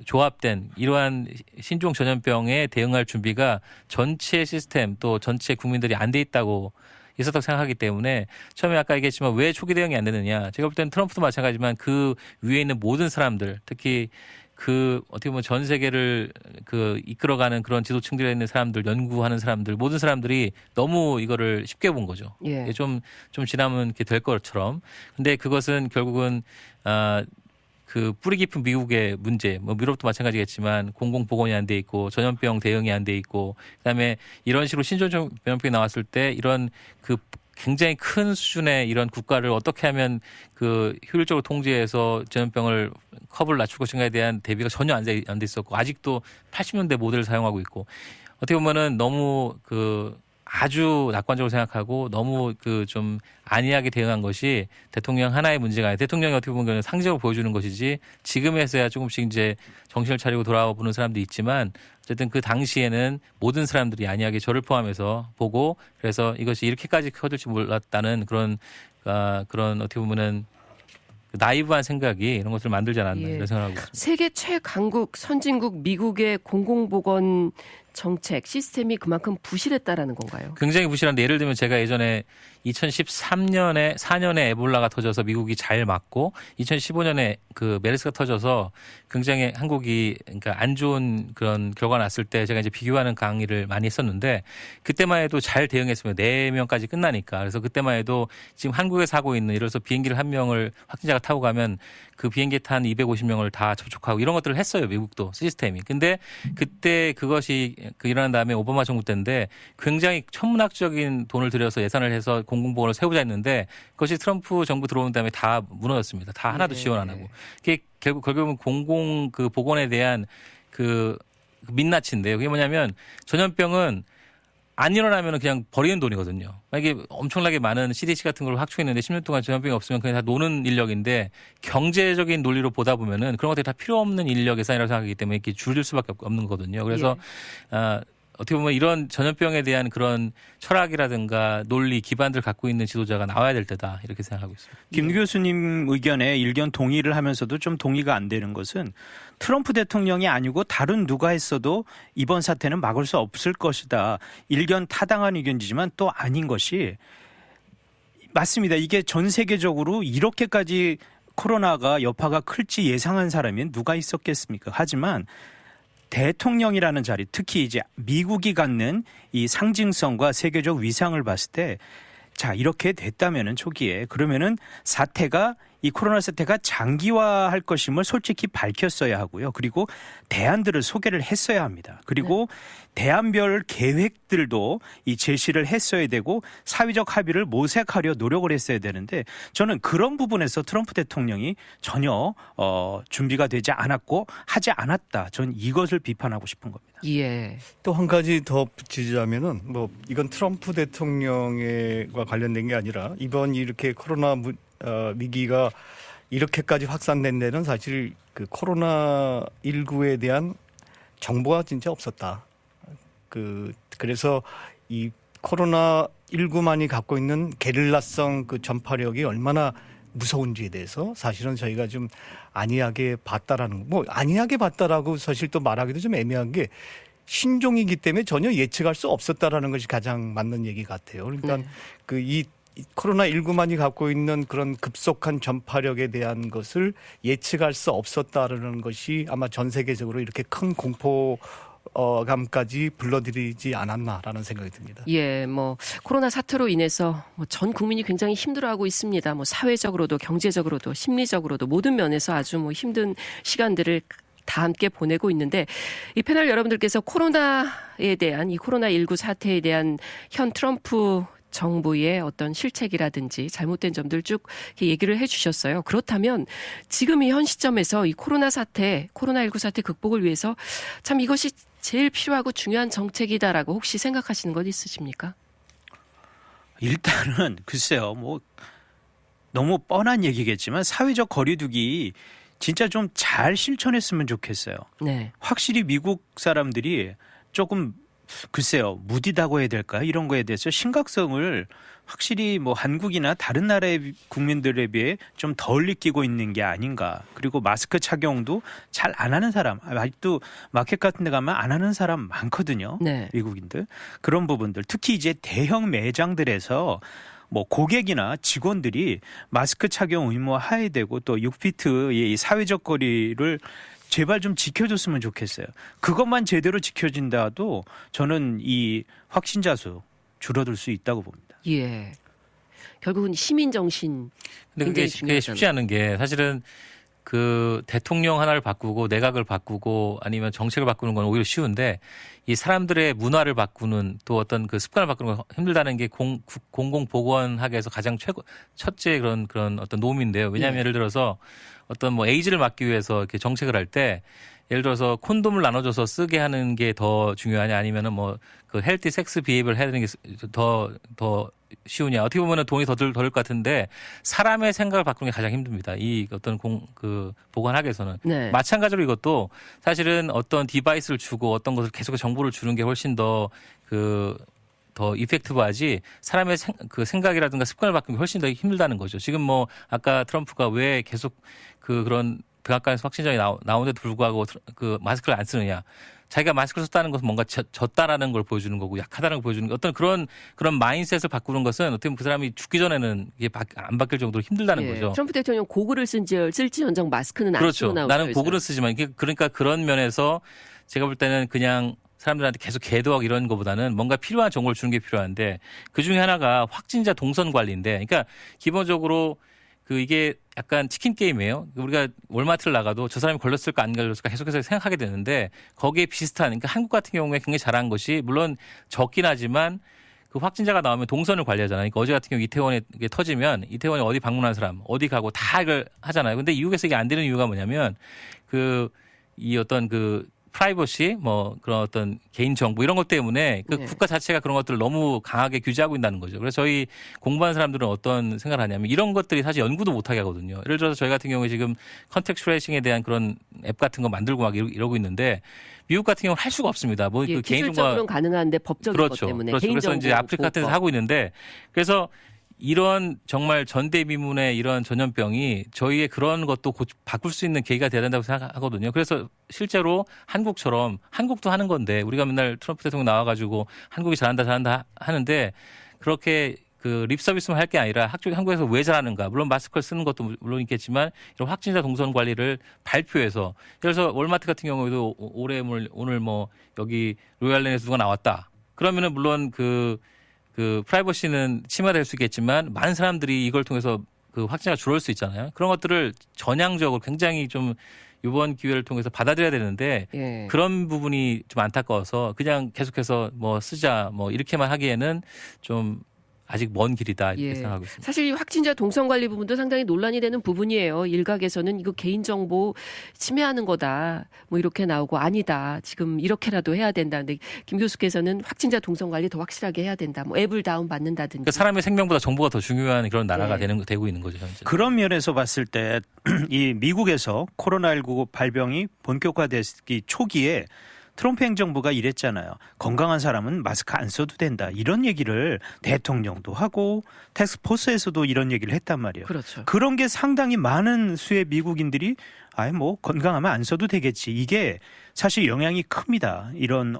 조합된 이러한 신종 전염병에 대응할 준비가 전체 시스템 또 전체 국민들이 안 돼 있다고 있었다고 생각하기 때문에 처음에 아까 얘기했지만 왜 초기 대응이 안 되느냐. 제가 볼 때는 트럼프도 마찬가지지만 그 위에 있는 모든 사람들 특히 그 어떻게 보면 전 세계를 그 이끌어가는 그런 지도층들에 있는 사람들, 연구하는 사람들, 모든 사람들이 너무 이거를 쉽게 본 거죠. 예. 좀 지나면 이렇게 될 것처럼. 근데 그것은 결국은 그 뿌리 깊은 미국의 문제, 뭐 유럽도 마찬가지겠지만 공공보건이 안 돼 있고 전염병 대응이 안 돼 있고 그다음에 이런 식으로 신종전염병이 나왔을 때 이런 그 굉장히 큰 수준의 이런 국가를 어떻게 하면 그 효율적으로 통제해서 전염병을 컵을 낮출 것인가에 대한 대비가 전혀 안 돼 있었고 아직도 80년대 모델을 사용하고 있고 어떻게 보면은 너무 그 아주 낙관적으로 생각하고 너무 그 좀 안이하게 대응한 것이 대통령 하나의 문제가 아니라 대통령이 어떻게 보면 상징적으로 보여주는 것이지 지금에서야 조금씩 이제 정신을 차리고 돌아와 보는 사람도 있지만 어쨌든 그 당시에는 모든 사람들이 안이하게 저를 포함해서 보고 그래서 이것이 이렇게까지 커질지 몰랐다는 그런 어떻게 보면은 나이브한 생각이 이런 것들을 만들지 않았나 예. 이런 생각을 하고 있습니다. 세계 최강국 선진국 미국의 공공보건 정책 시스템이 그만큼 부실했다라는 건가요? 굉장히 부실한데 예를 들면 제가 예전에 4년에 에볼라가 터져서 미국이 잘 막고 2015년에 그 메르스가 터져서 굉장히 한국이 그러니까 안 좋은 그런 결과 났을 때 제가 이제 비교하는 강의를 많이 했었는데 그때만 해도 잘 대응했으면 4명까지 끝나니까 그래서 그때만 해도 지금 한국에서 하고 있는 예를 들어서 비행기를 한 명을 확진자가 타고 가면 그 비행기에 탄 250명을 다 접촉하고 이런 것들을 했어요. 미국도 시스템이. 근데 그때 그것이 일어난 다음에 오바마 정부 때인데 굉장히 천문학적인 돈을 들여서 예산을 해서 공공보건을 세우자 했는데 그것이 트럼프 정부 들어온 다음에 다 무너졌습니다. 다 하나도 지원 안 하고. 그게 결국은 공공 그 보건에 대한 그 민낯인데요. 그게 뭐냐면 전염병은 안 일어나면 그냥 버리는 돈이거든요. 이게 엄청나게 많은 CDC 같은 걸 확충했는데 10년 동안 전염병이 없으면 그냥 다 노는 인력인데 경제적인 논리로 보다 보면은 그런 것들이 다 필요 없는 인력 예산이라고 생각하기 때문에 이렇게 줄일 수밖에 없는 거거든요. 그래서 어떻게 보면 이런 전염병에 대한 그런 철학이라든가 논리 기반들 갖고 있는 지도자가 나와야 될 때다 이렇게 생각하고 있습니다. 김 교수님 의견에 일견 동의를 하면서도 좀 동의가 안 되는 것은 트럼프 대통령이 아니고 다른 누가 했어도 이번 사태는 막을 수 없을 것이다. 일견 타당한 의견이지만 또 아닌 것이 맞습니다. 이게 전 세계적으로 이렇게까지 코로나가 여파가 클지 예상한 사람이 누가 있었겠습니까? 하지만 대통령이라는 자리, 특히 이제 미국이 갖는 이 상징성과 세계적 위상을 봤을 때, 자, 이렇게 됐다면은 초기에 그러면은 이 코로나 사태가 장기화할 것임을 솔직히 밝혔어야 하고요. 그리고 대안들을 소개를 했어야 합니다. 그리고 대안별 계획들도 이 제시를 했어야 되고 사회적 합의를 모색하려 노력을 했어야 되는데 저는 그런 부분에서 트럼프 대통령이 전혀 준비가 되지 않았고 하지 않았다. 전 이것을 비판하고 싶은 겁니다. 예. 또 한 가지 더 붙이자면은 뭐 이건 트럼프 대통령과 관련된 게 아니라 이번 이렇게 코로나 위기가 이렇게까지 확산된 데는 사실 그 코로나 19에 대한 정보가 진짜 없었다. 그래서 이 코로나 19만이 갖고 있는 게릴라성 그 전파력이 얼마나 무서운지에 대해서 사실은 저희가 좀 안이하게 봤다라는 뭐 안이하게 봤다라고 사실 또 말하기도 좀 애매한 게 신종이기 때문에 전혀 예측할 수 없었다라는 것이 가장 맞는 얘기 같아요. 그러니까 이 코로나19만이 갖고 있는 그런 급속한 전파력에 대한 것을 예측할 수 없었다라는 것이 아마 전 세계적으로 이렇게 큰 공포감까지 불러들이지 않았나라는 생각이 듭니다. 예, 뭐 코로나 사태로 인해서 전 국민이 굉장히 힘들어하고 있습니다. 뭐 사회적으로도 경제적으로도 심리적으로도 모든 면에서 아주 뭐 힘든 시간들을 다 함께 보내고 있는데 이 패널 여러분들께서 코로나에 대한 이 코로나19 사태에 대한 현 트럼프 정부의 어떤 실책이라든지 잘못된 점들 쭉 얘기를 해 주셨어요. 그렇다면 지금 이 현 시점에서 이 코로나19 사태 극복을 위해서 참 이것이 제일 필요하고 중요한 정책이다라고 혹시 생각하시는 것 있으십니까? 일단은 글쎄요. 뭐 너무 뻔한 얘기겠지만 사회적 거리두기 진짜 좀 잘 실천했으면 좋겠어요. 네. 확실히 미국 사람들이 조금 글쎄요, 무디다고 해야 될까요? 이런 거에 대해서 심각성을 확실히 뭐 한국이나 다른 나라의 국민들에 비해 좀 덜 느끼고 있는 게 아닌가. 그리고 마스크 착용도 잘 안 하는 사람, 아직도 마켓 같은 데 가면 안 하는 사람 많거든요. 네. 미국인들. 그런 부분들. 특히 이제 대형 매장들에서 뭐 고객이나 직원들이 마스크 착용 의무화해야 되고 또 6피트의 이 사회적 거리를 제발 좀 지켜줬으면 좋겠어요. 그것만 제대로 지켜진다도 저는 이 확진자 수 줄어들 수 있다고 봅니다. 예. 결국은 시민 정신. 근데 그게 쉽지 않은 게 사실은 그 대통령 하나를 바꾸고 내각을 바꾸고 아니면 정책을 바꾸는 건 오히려 쉬운데 이 사람들의 문화를 바꾸는 또 어떤 그 습관을 바꾸는 건 힘들다는 게 공공보건학에서 가장 첫째 그런 어떤 노임인데요. 왜냐하면 예를 들어서 어떤 뭐 에이즈를 막기 위해서 이렇게 정책을 할 때 예를 들어서 콘돔을 나눠줘서 쓰게 하는 게 더 중요하냐 아니면은 뭐 그 헬티 섹스 비헤이브를 해야 되는 게 더 쉬우냐. 어떻게 보면은 돈이 더 들 것 같은데 사람의 생각을 바꾸는 게 가장 힘듭니다. 이 어떤 보건학에서는. 네. 마찬가지로 이것도 사실은 어떤 디바이스를 주고 어떤 것을 계속 정보를 주는 게 훨씬 더 이펙티브하지 사람의 생각이라든가 습관을 바꾸는 게 훨씬 더 힘들다는 거죠. 지금 뭐 아까 트럼프가 왜 계속 그런 백악관에서 확진자가 나오는데도 불구하고 그 마스크를 안 쓰느냐. 자기가 마스크를 썼다는 것은 뭔가 졌다라는 걸 보여주는 거고 약하다는 걸 보여주는 어떤 그런 마인셋을 바꾸는 것은 어떻게 보면 그 사람이 죽기 전에는 이게 안 바뀔 정도로 힘들다는 예. 거죠. 트럼프 대통령 고글을 쓸지언정 마스크는 안 그렇죠. 쓰고 나오죠. 나는 고글은 쓰지만 그러니까 그런 면에서 제가 볼 때는 그냥 사람들한테 계속 계도하고 이런 것보다는 뭔가 필요한 정보를 주는 게 필요한데 그중에 하나가 확진자 동선 관리인데 그러니까 기본적으로 이게 약간 치킨 게임이에요. 우리가 월마트를 나가도 저 사람이 걸렸을까 안 걸렸을까 계속해서 생각하게 되는데 거기에 비슷한 그러니까 한국 같은 경우에 굉장히 잘한 것이 물론 적긴 하지만 그 확진자가 나오면 동선을 관리하잖아요. 그러니까 어제 같은 경우 이태원에 이게 터지면 이태원에 어디 방문한 사람 어디 가고 다 이걸 하잖아요. 근데 미국에서 이게 안 되는 이유가 뭐냐면 이 어떤 프라이버시 그런 어떤 개인 정보 이런 것 때문에 네. 국가 자체가 그런 것들을 너무 강하게 규제하고 있다는 거죠. 그래서 저희 공부하는 사람들은 어떤 생각을 하냐면 이런 것들이 사실 연구도 못하게 하거든요. 예를 들어서 저희 같은 경우에 지금 컨택트 트레이싱에 대한 그런 앱 같은 거 만들고 막 이러고 있는데 미국 같은 경우는 할 수가 없습니다. 예, 기술적으로는 가능한데 법적인 그렇죠. 것 때문에 그렇죠. 그래서 이제 아프리카 같은 데서 하고 있는데 그래서 이런 정말 전대미문의 이런 전염병이 저희의 그런 것도 바꿀 수 있는 계기가 돼야 된다고 생각하거든요. 그래서 실제로 한국처럼 한국도 하는 건데 우리가 맨날 트럼프 대통령 나와가지고 한국이 잘한다 하는데 그렇게 립 서비스만 할 게 아니라 한국에서 왜 잘하는가. 물론 마스크를 쓰는 것도 물론 있겠지만 이런 확진자 동선 관리를 발표해서 예를 들어서 월마트 같은 경우에도 오늘 여기 로얄랜에서 누가 나왔다. 그러면은 물론 프라이버시는 침해가 될 수 있겠지만 많은 사람들이 이걸 통해서 확진자가 줄어들 수 있잖아요. 그런 것들을 전향적으로 굉장히 좀 이번 기회를 통해서 받아들여야 되는데 예. 그런 부분이 좀 안타까워서 그냥 계속해서 쓰자 이렇게만 하기에는 좀 아직 먼 길이다 이렇게 예. 생각하고 있습니다. 사실 이 확진자 동선 관리 부분도 상당히 논란이 되는 부분이에요. 일각에서는 이거 개인정보 침해하는 거다. 이렇게 나오고 아니다. 지금 이렇게라도 해야 된다. 근데 김 교수께서는 확진자 동선 관리 더 확실하게 해야 된다. 앱을 다운받는다든지. 그러니까 사람의 생명보다 정보가 더 중요한 그런 나라가 네. 되고 있는 거죠. 현재. 그런 면에서 봤을 때 이 미국에서 코로나19 발병이 본격화되기 초기에 트럼프 행정부가 이랬잖아요. 건강한 사람은 마스크 안 써도 된다. 이런 얘기를 대통령도 하고 텍스포스에서도 이런 얘기를 했단 말이에요. 그렇죠. 그런 게 상당히 많은 수의 미국인들이 건강하면 안 써도 되겠지. 이게 사실 영향이 큽니다. 이런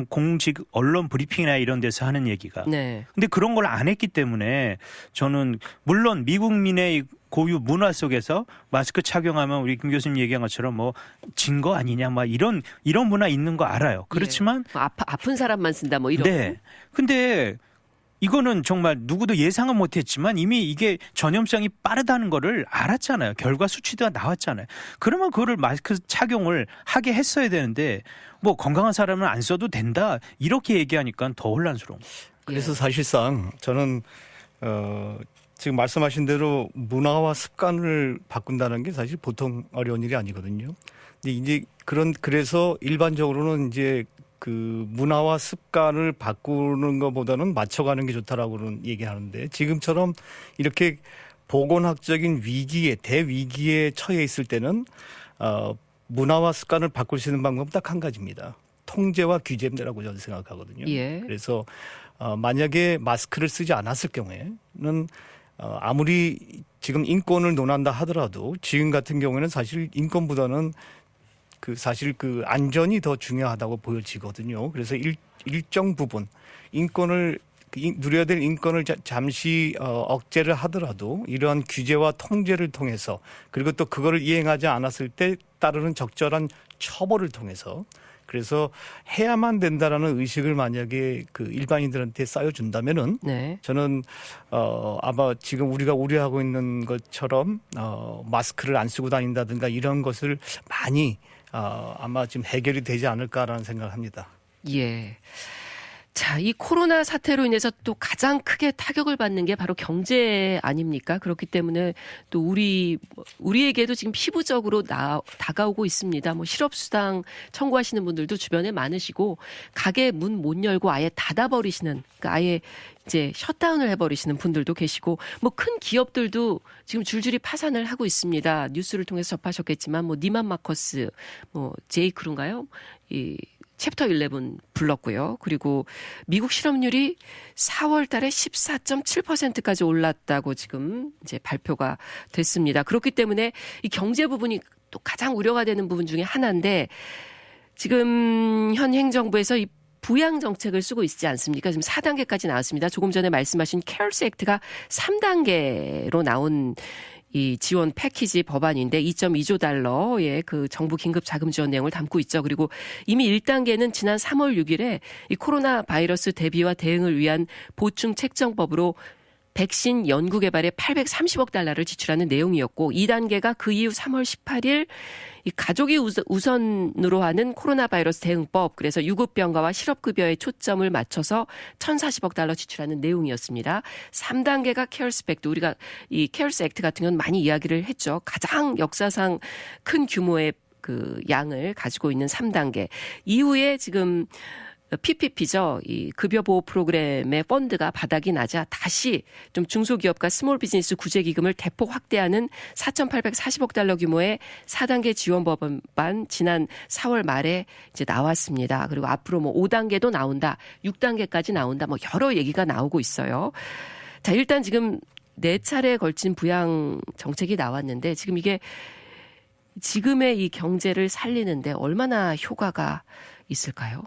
공식 언론 브리핑이나 이런 데서 하는 얘기가. 네. 근데 그런 걸 안 했기 때문에 저는 물론 미국민의 고유 문화 속에서 마스크 착용하면 우리 김 교수님 얘기한 것처럼 진 거 아니냐 이런 문화 있는 거 알아요. 그렇지만 아픈 사람만 쓴다 이런. 네. 근데 이거는 정말 누구도 예상은 못했지만 이미 이게 전염성이 빠르다는 거를 알았잖아요. 결과 수치가 나왔잖아요. 그러면 그거를 마스크 착용을 하게 했어야 되는데 건강한 사람은 안 써도 된다 이렇게 얘기하니까 더 혼란스러운 거예요. 그래서 사실상 저는 지금 말씀하신 대로 문화와 습관을 바꾼다는 게 사실 보통 어려운 일이 아니거든요. 근데 이제 그래서 일반적으로는 이제 문화와 습관을 바꾸는 것보다는 맞춰가는 게 좋다라고는 얘기하는데 지금처럼 이렇게 보건학적인 대위기에 처해 있을 때는 문화와 습관을 바꿀 수 있는 방법은 딱 한 가지입니다. 통제와 규제라고 저는 생각하거든요. 예. 그래서 만약에 마스크를 쓰지 않았을 경우에는 아무리 지금 인권을 논한다 하더라도 지금 같은 경우에는 사실 인권보다는 사실 안전이 더 중요하다고 보여지거든요. 그래서 일정 부분 누려야 될 인권을 잠시 억제를 하더라도 이러한 규제와 통제를 통해서 그리고 또 그거를 이행하지 않았을 때 따르는 적절한 처벌을 통해서 그래서 해야만 된다라는 의식을 만약에 일반인들한테 쌓여준다면은 네. 저는 아마 지금 우리가 우려하고 있는 것처럼 마스크를 안 쓰고 다닌다든가 이런 것을 많이 아마 지금 해결이 되지 않을까라는 생각을 합니다. 예. 자, 이 코로나 사태로 인해서 또 가장 크게 타격을 받는 게 바로 경제 아닙니까? 그렇기 때문에 또 우리에게도 지금 피부적으로 다가오고 있습니다. 실업수당 청구하시는 분들도 주변에 많으시고 가게 문 못 열고 아예 닫아버리시는, 그러니까 아예 이제 셧다운을 해버리시는 분들도 계시고 큰 기업들도 지금 줄줄이 파산을 하고 있습니다. 뉴스를 통해서 접하셨겠지만 니만 마커스, 제이크루인가요? 챕터 11 불렀고요. 그리고 미국 실업률이 4월 달에 14.7%까지 올랐다고 지금 이제 발표가 됐습니다. 그렇기 때문에 이 경제 부분이 또 가장 우려가 되는 부분 중에 하나인데 지금 현 행정부에서 이 부양 정책을 쓰고 있지 않습니까? 지금 4단계까지 나왔습니다. 조금 전에 말씀하신 케어스 액트가 3단계로 나온 이 지원 패키지 법안인데 2.2조 달러의 그 정부 긴급 자금 지원 내용을 담고 있죠. 그리고 이미 1단계는 지난 3월 6일에 이 코로나 바이러스 대비와 대응을 위한 보충 책정법으로 백신 연구 개발에 830억 달러를 지출하는 내용이었고 2단계가 그 이후 3월 18일 이 가족이 우선으로 하는 코로나 바이러스 대응법 그래서 유급병가와 실업급여에 초점을 맞춰서 1,040억 달러 지출하는 내용이었습니다. 3단계가 케어스 액트 우리가 이 케어스 액트 같은 경우는 많이 이야기를 했죠. 가장 역사상 큰 규모의 그 양을 가지고 있는 3단계 이후에 지금 PPP죠. 이 급여보호 프로그램의 펀드가 바닥이 나자 다시 좀 중소기업과 스몰 비즈니스 구제기금을 대폭 확대하는 4,840억 달러 규모의 4단계 지원법안 지난 4월 말에 이제 나왔습니다. 그리고 앞으로 뭐 5단계도 나온다, 6단계까지 나온다, 뭐 여러 얘기가 나오고 있어요. 자, 일단 지금 4차례에 걸친 부양 정책이 나왔는데 지금 이게 지금의 이 경제를 살리는데 얼마나 효과가 있을까요?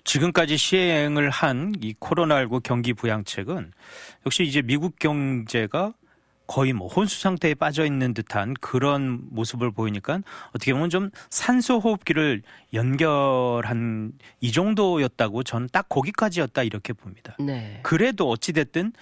지금까지 시행을 한 이 코로나19 경기 부양책은 역시 이제 미국 경제가 거의 뭐 혼수 상태에 빠져 있는 듯한 그런 모습을 보이니까 어떻게 보면 좀 산소 호흡기를 연결한 이 정도였다고 저는 딱 거기까지였다 이렇게 봅니다. 네. 그래도 어찌 됐든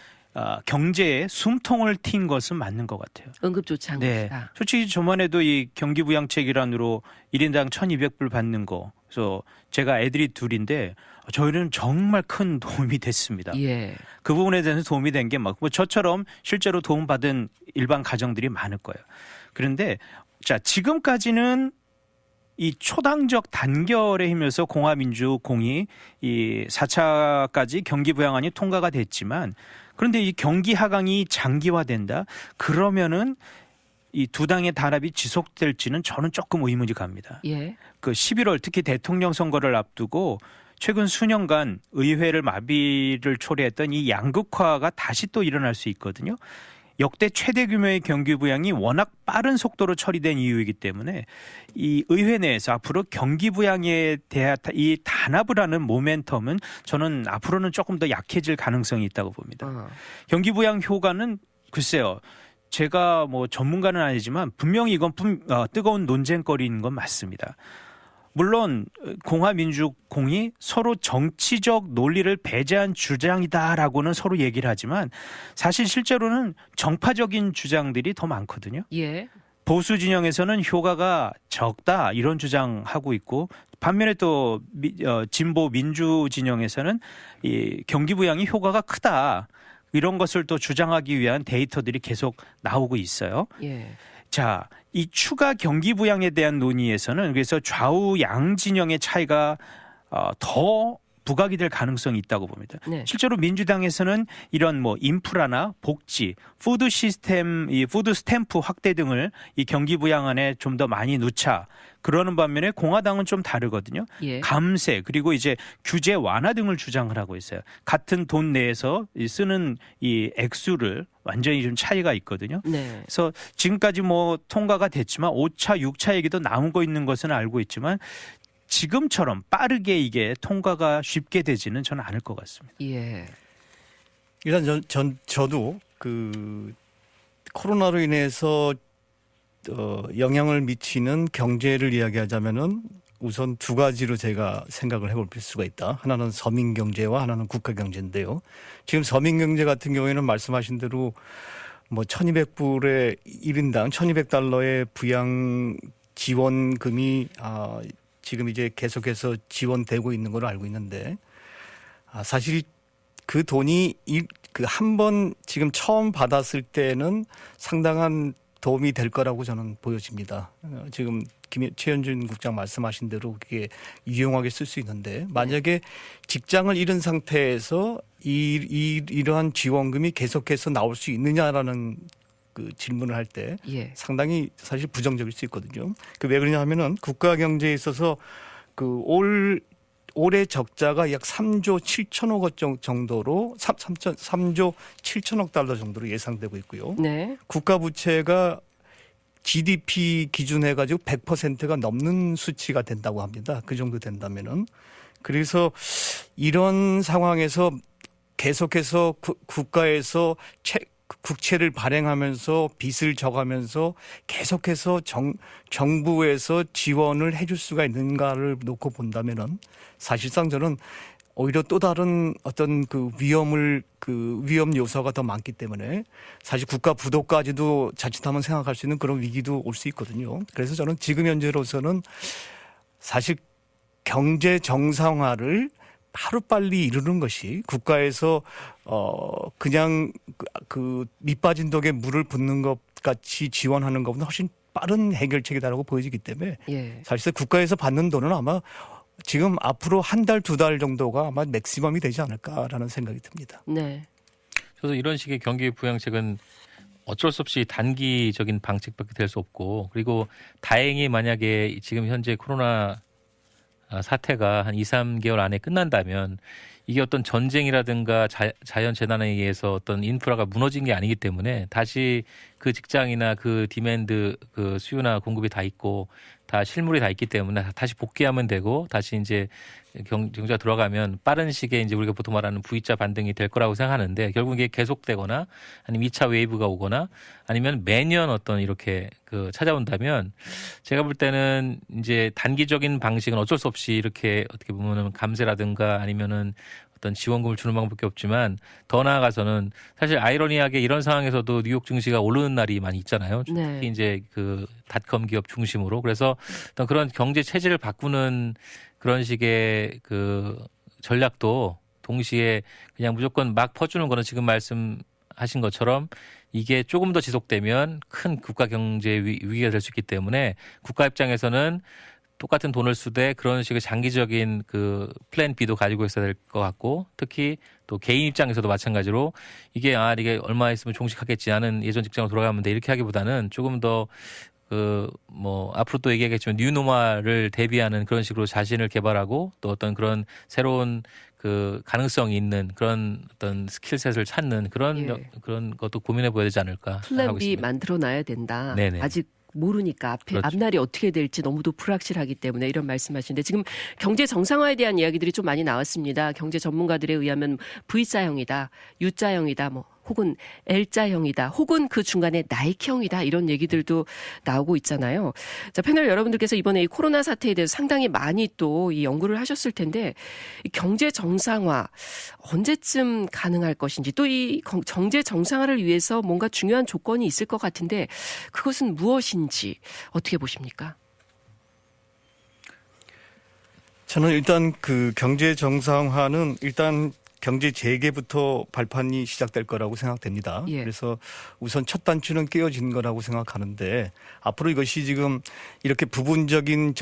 경제에 숨통을 휜 것은 맞는 것 같아요. 응급조치한 네. 것이다. 솔직히 저만해도 이 경기부양책 일환으로 1인당 1,200불 받는 거. 그래서 제가 애들이 둘인데 저희는 정말 큰 도움이 됐습니다. 예. 그 부분에 대해서 도움이 된 게 막 뭐 저처럼 실제로 도움받은 일반 가정들이 많을 거예요. 그런데 자, 지금까지는 이 초당적 단결에 힘여서 공화민주공이 이 4차까지 경기부양안이 통과가 됐지만 그런데 이 경기 하강이 장기화된다? 그러면은 이 두 당의 단합이 지속될지는 저는 조금 의문이 갑니다. 예. 그 11월 특히 대통령 선거를 앞두고 최근 수년간 의회를 마비를 초래했던 이 양극화가 다시 또 일어날 수 있거든요. 역대 최대 규모의 경기 부양이 워낙 빠른 속도로 처리된 이유이기 때문에 이 의회 내에서 앞으로 경기 부양에 대한 이 단합을 하는 모멘텀은 저는 앞으로는 조금 더 약해질 가능성이 있다고 봅니다. 경기 부양 효과는 글쎄요. 제가 뭐 전문가는 아니지만 분명히 이건 뜨거운 논쟁거리인 건 맞습니다. 물론 공화민주공이 서로 정치적 논리를 배제한 주장이다라고는 서로 얘기를 하지만 사실 실제로는 정파적인 주장들이 더 많거든요. 예. 보수 진영에서는 효과가 적다 이런 주장하고 있고 반면에 또 진보 민주 진영에서는 이 경기 부양이 효과가 크다 이런 것을 또 주장하기 위한 데이터들이 계속 나오고 있어요. 예. 자, 이 추가 경기 부양에 대한 논의에서는 그래서 좌우 양 진영의 차이가 더 부각이 될 가능성이 있다고 봅니다. 네. 실제로 민주당에서는 이런 뭐 인프라나 복지, 푸드 시스템, 이 푸드 스탬프 확대 등을 이 경기 부양안에 좀 더 많이 넣자. 그러는 반면에 공화당은 좀 다르거든요. 예. 감세 그리고 이제 규제 완화 등을 주장을 하고 있어요. 같은 돈 내에서 쓰는 이 액수를 완전히 좀 차이가 있거든요. 네. 그래서 지금까지 뭐 통과가 됐지만 5차, 6차 얘기도 나오고 있는 것은 알고 있지만 지금처럼 빠르게 이게 통과가 쉽게 되지는 저는 않을 것 같습니다. 예. 일단 저도 그 코로나로 인해서 영향을 미치는 경제를 이야기하자면은 우선 두 가지로 제가 생각을 해볼 수가 있다. 하나는 서민 경제와 하나는 국가 경제인데요. 지금 서민 경제 같은 경우에는 말씀하신 대로 뭐 1,200불에 1인당 1,200달러의 부양 지원금이 지금 이제 계속해서 지원되고 있는 걸로 알고 있는데 사실 그 돈이 그 한 번 지금 처음 받았을 때는 상당한 도움이 될 거라고 저는 보여집니다. 지금 최현준 국장 말씀하신 대로 그게 유용하게 쓸 수 있는데 만약에 직장을 잃은 상태에서 이러한 지원금이 계속해서 나올 수 있느냐라는 그 질문을 할 때 예. 상당히 사실 부정적일 수 있거든요. 그 왜 그러냐 하면은 국가 경제에 있어서 그 올해 적자가 약 3조 7천억 원 정도로 3조 7천억 달러 정도로 예상되고 있고요. 네. 국가 부채가 GDP 기준 해가지고 100%가 넘는 수치가 된다고 합니다. 그 정도 된다면은. 그래서 이런 상황에서 계속해서 국가에서 국채를 발행하면서 빚을 져가면서 계속해서 정부에서 지원을 해줄 수가 있는가를 놓고 본다면은 사실상 저는 오히려 또 다른 어떤 위험 요소가 더 많기 때문에 사실 국가 부도까지도 자칫하면 생각할 수 있는 그런 위기도 올 수 있거든요. 그래서 저는 지금 현재로서는 사실 경제 정상화를 하루빨리 이루는 것이 국가에서 그냥 밑 빠진 독에 물을 붓는 것 같이 지원하는 것보다 훨씬 빠른 해결책이다라고 보여지기 때문에 예. 사실상 국가에서 받는 돈은 아마 지금 앞으로 한 달, 두 달 정도가 아마 맥시멈이 되지 않을까라는 생각이 듭니다. 네. 저도 이런 식의 경기 부양책은 어쩔 수 없이 단기적인 방책밖에 될 수 없고, 그리고 다행히 만약에 지금 현재 코로나 사태가 한 2, 3개월 안에 끝난다면 이게 어떤 전쟁이라든가 자연 재난에 의해서 어떤 인프라가 무너진 게 아니기 때문에 다시 그 직장이나 그 디맨드, 그 수요나 공급이 다 있고 다 실물이 다 있기 때문에 다시 복귀하면 되고 다시 이제 경제가 돌아가면 빠른 시기에 이제 우리가 보통 말하는 V자 반등이 될 거라고 생각하는데, 결국 이게 계속되거나 아니면 2차 웨이브가 오거나 아니면 매년 어떤 이렇게 찾아온다면 제가 볼 때는 이제 단기적인 방식은 어쩔 수 없이 이렇게 어떻게 보면은 감세라든가 아니면은 어떤 지원금을 주는 방법밖에 없지만, 더 나아가서는 사실 아이러니하게 이런 상황에서도 뉴욕 증시가 오르는 날이 많이 있잖아요. 특히 네. 이제 그 닷컴 기업 중심으로. 그래서 어떤 그런 경제 체질을 바꾸는 그런 식의 그 전략도 동시에 그냥 무조건 막 퍼주는 거는 지금 말씀하신 것처럼 이게 조금 더 지속되면 큰 국가 경제 위기가 될 수 있기 때문에 국가 입장에서는 똑같은 돈을 쓰되 그런 식의 장기적인 그 플랜 B도 가지고 있어야 될 것 같고, 특히 또 개인 입장에서도 마찬가지로 이게 얼마 있으면 종식하겠지, 나는 예전 직장으로 돌아가면 돼, 이렇게 하기보다는 조금 더 앞으로 또 얘기하겠지만 뉴노멀을 대비하는 그런 식으로 자신을 개발하고 또 어떤 그런 새로운 그 가능성이 있는 그런 어떤 스킬셋을 찾는 그런 것도 고민해 보야 되지 않을까 플랜 하고 B 있습니다. 만들어놔야 된다. 네네. 아직 모르니까 그렇죠. 앞날이 어떻게 될지 너무도 불확실하기 때문에 이런 말씀하시는데, 지금 경제 정상화에 대한 이야기들이 좀 많이 나왔습니다. 경제 전문가들에 의하면 V자형이다, U자형이다, 혹은 L자형이다, 혹은 그 중간에 나이키형이다, 이런 얘기들도 나오고 있잖아요. 자, 패널 여러분들께서 이번에 이 코로나 사태에 대해서 상당히 많이 또 이 연구를 하셨을 텐데, 이 경제 정상화 언제쯤 가능할 것인지, 또 이 경제 정상화를 위해서 뭔가 중요한 조건이 있을 것 같은데 그것은 무엇인지 어떻게 보십니까? 저는 일단 그 경제 정상화는 일단 경제 재개부터 발판이 시작될 거라고 생각됩니다. 예. 그래서 우선 첫 단추는 깨어진 거라고 생각하는데, 앞으로 이것이 지금 이렇게 부분적인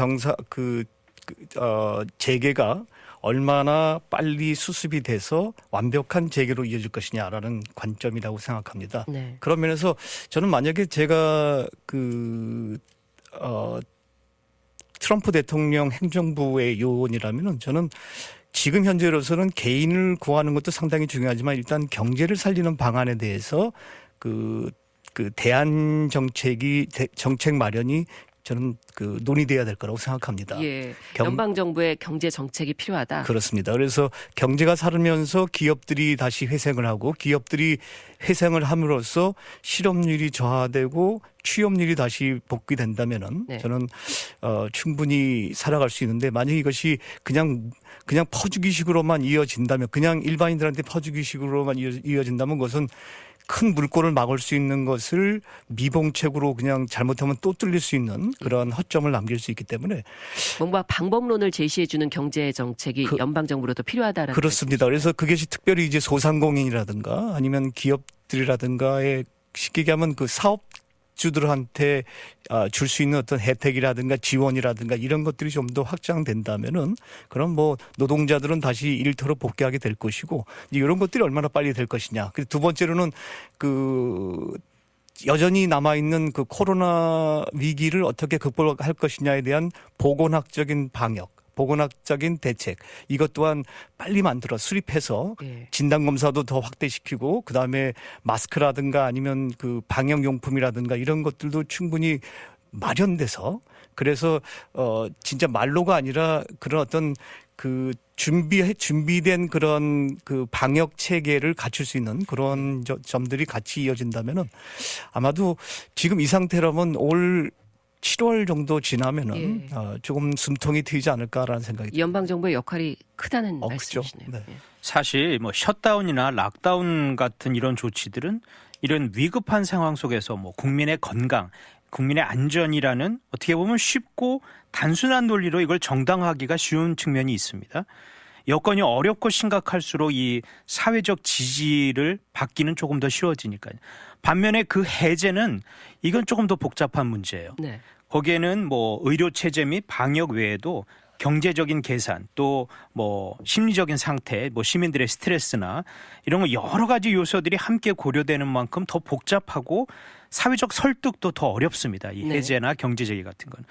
재개가 얼마나 빨리 수습이 돼서 완벽한 재개로 이어질 것이냐라는 관점이라고 생각합니다. 네. 그런 면에서 저는 만약에 제가 트럼프 대통령 행정부의 요원이라면은 저는 지금 현재로서는 개인을 구하는 것도 상당히 중요하지만 일단 경제를 살리는 방안에 대해서 그 대안 정책 마련이 저는 논의돼야 될 거라고 생각합니다. 예. 연방 정부의 경제 정책이 필요하다. 그렇습니다. 그래서 경제가 살면서 기업들이 다시 회생을 하고, 기업들이 회생을 함으로써 실업률이 저하되고 취업률이 다시 복귀된다면은 네. 저는 충분히 살아갈 수 있는데, 만약 이것이 그냥 퍼주기식으로만 이어진다면, 그냥 일반인들한테 퍼주기식으로만 이어진다면 그것은 큰 물꼬를 막을 수 있는 것을 미봉책으로 그냥 잘못하면 또 뚫릴 수 있는 그런 허점을 남길 수 있기 때문에 뭔가 방법론을 제시해주는 경제 정책이 연방 정부로도 필요하다라는. 그렇습니다. 그래서 그것이 특별히 이제 소상공인이라든가 아니면 기업들이라든가의 쉽게 얘기하면 그 사업주들한테 줄 수 있는 어떤 혜택이라든가 지원이라든가 이런 것들이 좀 더 확장된다면은 그럼 노동자들은 다시 일터로 복귀하게 될 것이고, 이런 것들이 얼마나 빨리 될 것이냐. 그리고 두 번째로는 여전히 남아있는 그 코로나 위기를 어떻게 극복할 것이냐에 대한 보건학적인 방역, 보건학적인 대책 이것 또한 빨리 만들어 수립해서 예. 진단검사도 더 확대시키고 그다음에 마스크라든가 아니면 그 방역용품이라든가 이런 것들도 충분히 마련돼서 그래서 진짜 말로가 아니라 그런 어떤 그 준비된 그런 그 방역 체계를 갖출 수 있는 그런 점들이 같이 이어진다면은 아마도 지금 이 상태라면 올 7월 정도 지나면은 조금 숨통이 트이지 않을까라는 생각이 듭니다. 연방 정부의 역할이 크다는 그죠. 말씀이시네요. 네. 예. 사실 뭐 셧다운이나 락다운 같은 이런 조치들은 이런 위급한 상황 속에서 뭐 국민의 건강, 국민의 안전이라는 어떻게 보면 쉽고 단순한 논리로 이걸 정당화하기가 쉬운 측면이 있습니다. 여건이 어렵고 심각할수록 이 사회적 지지를 받기는 조금 더 쉬워지니까요. 반면에 그 해제는 이건 조금 더 복잡한 문제예요. 네. 거기에는 뭐 의료 체제 및 방역 외에도 경제적인 계산 또 뭐 심리적인 상태, 뭐 시민들의 스트레스나 이런 거 여러 가지 요소들이 함께 고려되는 만큼 더 복잡하고 사회적 설득도 더 어렵습니다. 이 네. 해제나 경제제기 같은 건.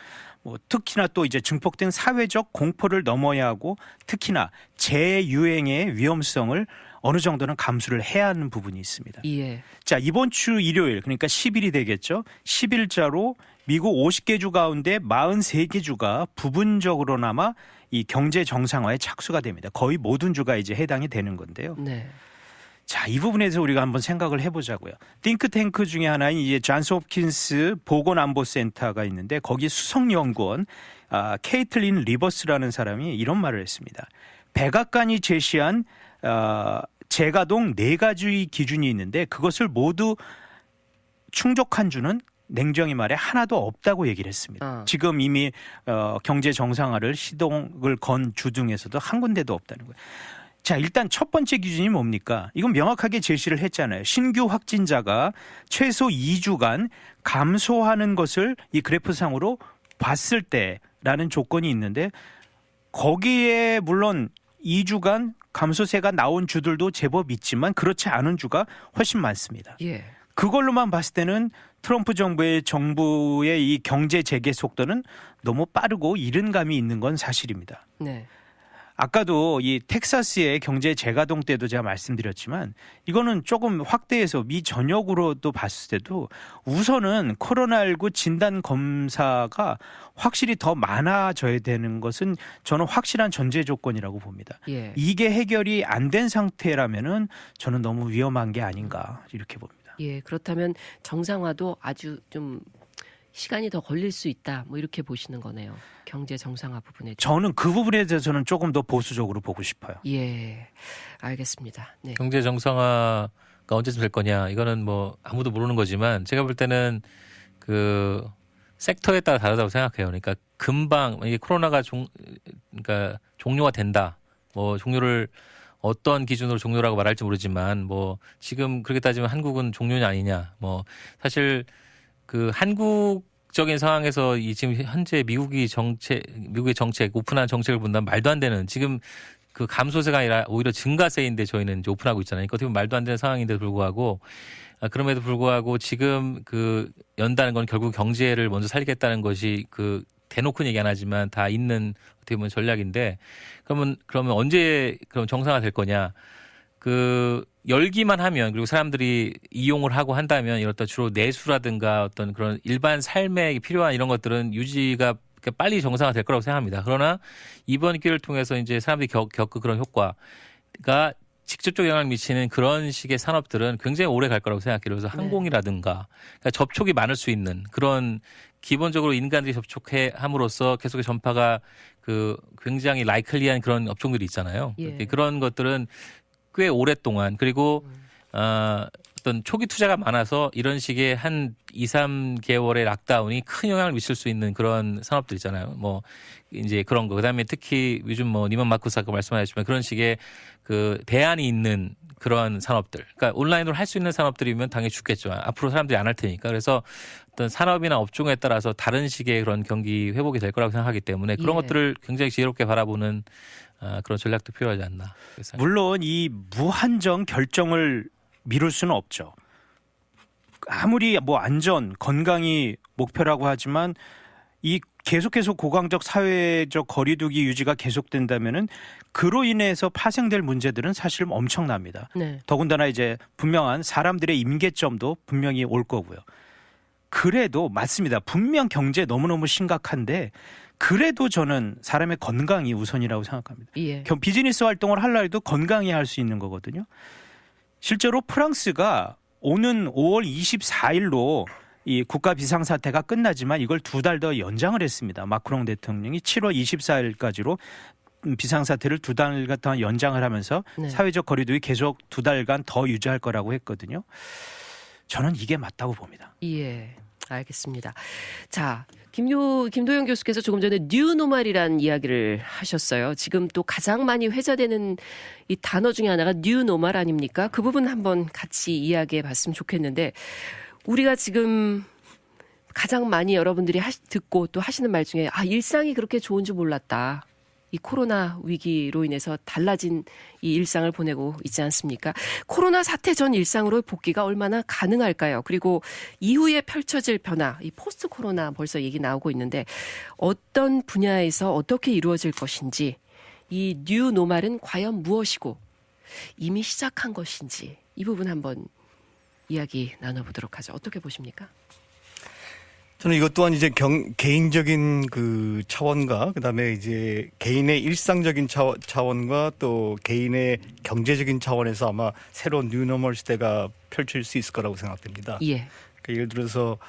뭐 특히나 또 이제 증폭된 사회적 공포를 넘어야 하고 특히나 재유행의 위험성을 어느 정도는 감수를 해야 하는 부분이 있습니다. 예. 자, 이번 주 일요일 그러니까 10일이 되겠죠. 10일자로 미국 50개 주 가운데 43개 주가 부분적으로나마 이 경제 정상화에 착수가 됩니다. 거의 모든 주가 이제 해당이 되는 건데요. 네. 자, 이 부분에 대해서 우리가 한번 생각을 해보자고요. 띵크탱크 중에 하나인 이제 존스 홉킨스 보건안보센터가 있는데 거기 수석연구원 케이틀린 리버스라는 사람이 이런 말을 했습니다. 백악관이 제시한 재가동 4가지 기준이 있는데 그것을 모두 충족한 주는 냉정히 말해 하나도 없다고 얘기를 했습니다. 지금 이미 경제 정상화를 시동을 건 주 중에서도 한 군데도 없다는 거예요. 자, 일단 첫 번째 기준이 뭡니까? 이건 명확하게 제시를 했잖아요. 신규 확진자가 최소 2주간 감소하는 것을 이 그래프상으로 봤을 때라는 조건이 있는데 거기에 물론 2주간 감소세가 나온 주들도 제법 있지만 그렇지 않은 주가 훨씬 많습니다. 예. 그걸로만 봤을 때는 트럼프 정부의 이 경제 재개 속도는 너무 빠르고 이른 감이 있는 건 사실입니다. 네. 아까도 이 텍사스의 경제 재가동 때도 제가 말씀드렸지만 이거는 조금 확대해서 미 전역으로도 봤을 때도 우선은 코로나19 진단 검사가 확실히 더 많아져야 되는 것은 저는 확실한 전제 조건이라고 봅니다. 예. 이게 해결이 안 된 상태라면은 저는 너무 위험한 게 아닌가 이렇게 봅니다. 예. 그렇다면 정상화도 아주 좀 시간이 더 걸릴 수 있다. 뭐 이렇게 보시는 거네요. 경제 정상화 부분에. 저는 그 부분에 대해서는 조금 더 보수적으로 보고 싶어요. 예. 알겠습니다. 네. 경제 정상화가 언제쯤 될 거냐 이거는 뭐 아무도 모르는 거지만 제가 볼 때는 그 섹터에 따라 다르다고 생각해요. 그러니까 금방 이게 코로나가 그러니까 종료가 된다. 뭐 종료를 어떤 기준으로 종료라고 말할지 모르지만 뭐 지금 그렇게 따지면 한국은 종료냐 아니냐. 뭐 사실 그 한국적인 상황에서 이 지금 현재 미국의 정책 오픈한 정책을 본다면 말도 안 되는 지금 그 감소세가 아니라 오히려 증가세인데 저희는 이제 오픈하고 있잖아요. 그러니까 어떻게 보면 말도 안 되는 상황인데도 불구하고 그럼에도 불구하고 지금 그 연다는 건 결국 경제를 먼저 살리겠다는 것이 그 대놓고는 얘기 안 하지만 다 있는 어떻게 보면 전략인데 그러면 언제 그럼 정상화 될 거냐? 그 열기만 하면 그리고 사람들이 이용을 하고 한다면 이렇다 주로 내수라든가 어떤 그런 일반 삶에 필요한 이런 것들은 유지가 빨리 정상화 될 거라고 생각합니다. 그러나 이번 기회를 통해서 이제 사람들이 겪은 그런 효과가 직접적 영향을 미치는 그런 식의 산업들은 굉장히 오래 갈 거라고 생각해요. 그래서 항공이라든가 그러니까 접촉이 많을 수 있는 그런 기본적으로 인간들이 접촉해 함으로써 계속의 전파가 그 굉장히 라이클리한 그런 업종들이 있잖아요. 예. 그런 것들은 꽤 오랫동안 그리고 어떤 초기 투자가 많아서 이런 식의 한 2, 3개월의 락다운이 큰 영향을 미칠 수 있는 그런 산업들 있잖아요. 뭐 이제 그런 거. 그다음에 특히 요즘 뭐 니먼 마쿠스 아까 말씀하셨지만 그런 식의 그 대안이 있는 그런 산업들. 그러니까 온라인으로 할 수 있는 산업들이면 당연히 죽겠죠. 앞으로 사람들이 안 할 테니까. 그래서 어떤 산업이나 업종에 따라서 다른 식의 그런 경기 회복이 될 거라고 생각하기 때문에 그런 예. 것들을 굉장히 지혜롭게 바라보는 그런 전략도 필요하지 않나. 물론 이 무한정 결정을 미룰 수는 없죠. 아무리 뭐 안전, 건강이 목표라고 하지만 이 계속해서 고강적 사회적 거리두기 유지가 계속된다면은 그로 인해서 파생될 문제들은 사실 엄청납니다. 네. 더군다나 이제 분명한 사람들의 임계점도 분명히 올 거고요. 그래도 맞습니다. 분명 경제 너무너무 심각한데 그래도 저는 사람의 건강이 우선이라고 생각합니다. 예. 비즈니스 활동을 하려고 해도 건강히 할 수 있는 거거든요. 실제로 프랑스가 오는 5월 24일로 이 국가 비상사태가 끝나지만 이걸 2달 더 연장을 했습니다. 마크롱 대통령이 7월 24일까지로 비상사태를 2달 동안 연장을 하면서 네. 사회적 거리두기 계속 2달간 더 유지할 거라고 했거든요. 저는 이게 맞다고 봅니다. 예. 알겠습니다. 자, 김도영 교수께서 조금 전에 뉴노멀이라는 이야기를 하셨어요. 지금 또 가장 많이 회자되는 이 단어 중에 하나가 뉴노멀 아닙니까? 그 부분 한번 같이 이야기해 봤으면 좋겠는데 우리가 지금 가장 많이 여러분들이 듣고 또 하시는 말 중에 일상이 그렇게 좋은 줄 몰랐다. 이 코로나 위기로 인해서 달라진 이 일상을 보내고 있지 않습니까? 코로나 사태 전 일상으로 복귀가 얼마나 가능할까요? 그리고 이후에 펼쳐질 변화, 이 포스트 코로나 벌써 얘기 나오고 있는데 어떤 분야에서 어떻게 이루어질 것인지 이 뉴 노멀은 과연 무엇이고 이미 시작한 것인지 이 부분 한번 이야기 나눠보도록 하죠. 어떻게 보십니까? 저는 이것 또한 이제 개인적인 그 차원과 그다음에 이제 개인의 일상적인 차원과 또 개인의 경제적인 차원에서 아마 새로운 뉴노멀 시대가 펼칠 수 있을 거라고 생각됩니다. 예. 그러니까 예를 들어서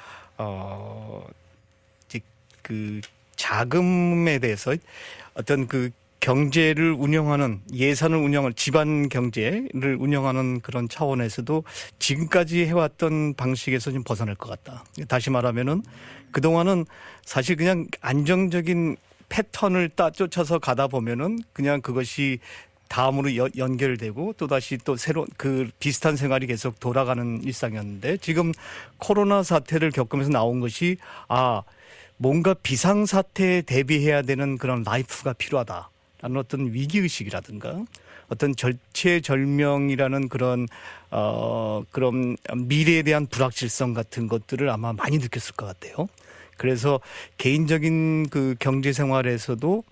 이제 그 자금에 대해서 어떤 그 경제를 운영하는 예산을 운영을 집안 경제를 운영하는 그런 차원에서도 지금까지 해왔던 방식에서 좀 벗어날 것 같다. 다시 말하면은 그동안은 사실 그냥 안정적인 패턴을 쫓아서 가다 보면은 그냥 그것이 다음으로 연결되고 또다시 또 새로운 그 비슷한 생활이 계속 돌아가는 일상이었는데 지금 코로나 사태를 겪으면서 나온 것이 뭔가 비상사태에 대비해야 되는 그런 라이프가 필요하다. 라는 어떤 위기의식이라든가 어떤 절체절명이라는 그런 미래에 대한 불확실성 같은 것들을 아마 많이 느꼈을 것 같아요. 그래서 개인적인 그 경제 생활에서도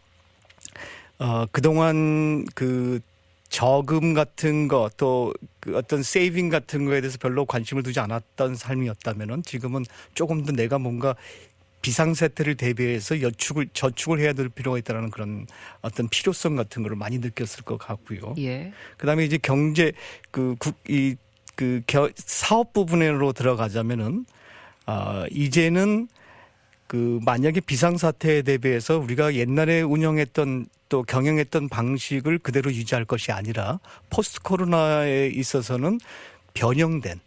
그동안 그 저금 같은 거 또 그 어떤 세이빙 같은 거에 대해서 별로 관심을 두지 않았던 삶이었다면은 지금은 조금 더 내가 뭔가 비상사태를 대비해서 저축을 해야 될 필요가 있다는 그런 어떤 필요성 같은 거를 많이 느꼈을 것 같고요. 예. 그다음에 이제 경제 사업 부분으로 들어가자면은 이제는 그 만약에 비상사태에 대비해서 우리가 옛날에 운영했던 또 경영했던 방식을 그대로 유지할 것이 아니라 포스트 코로나에 있어서는 변형된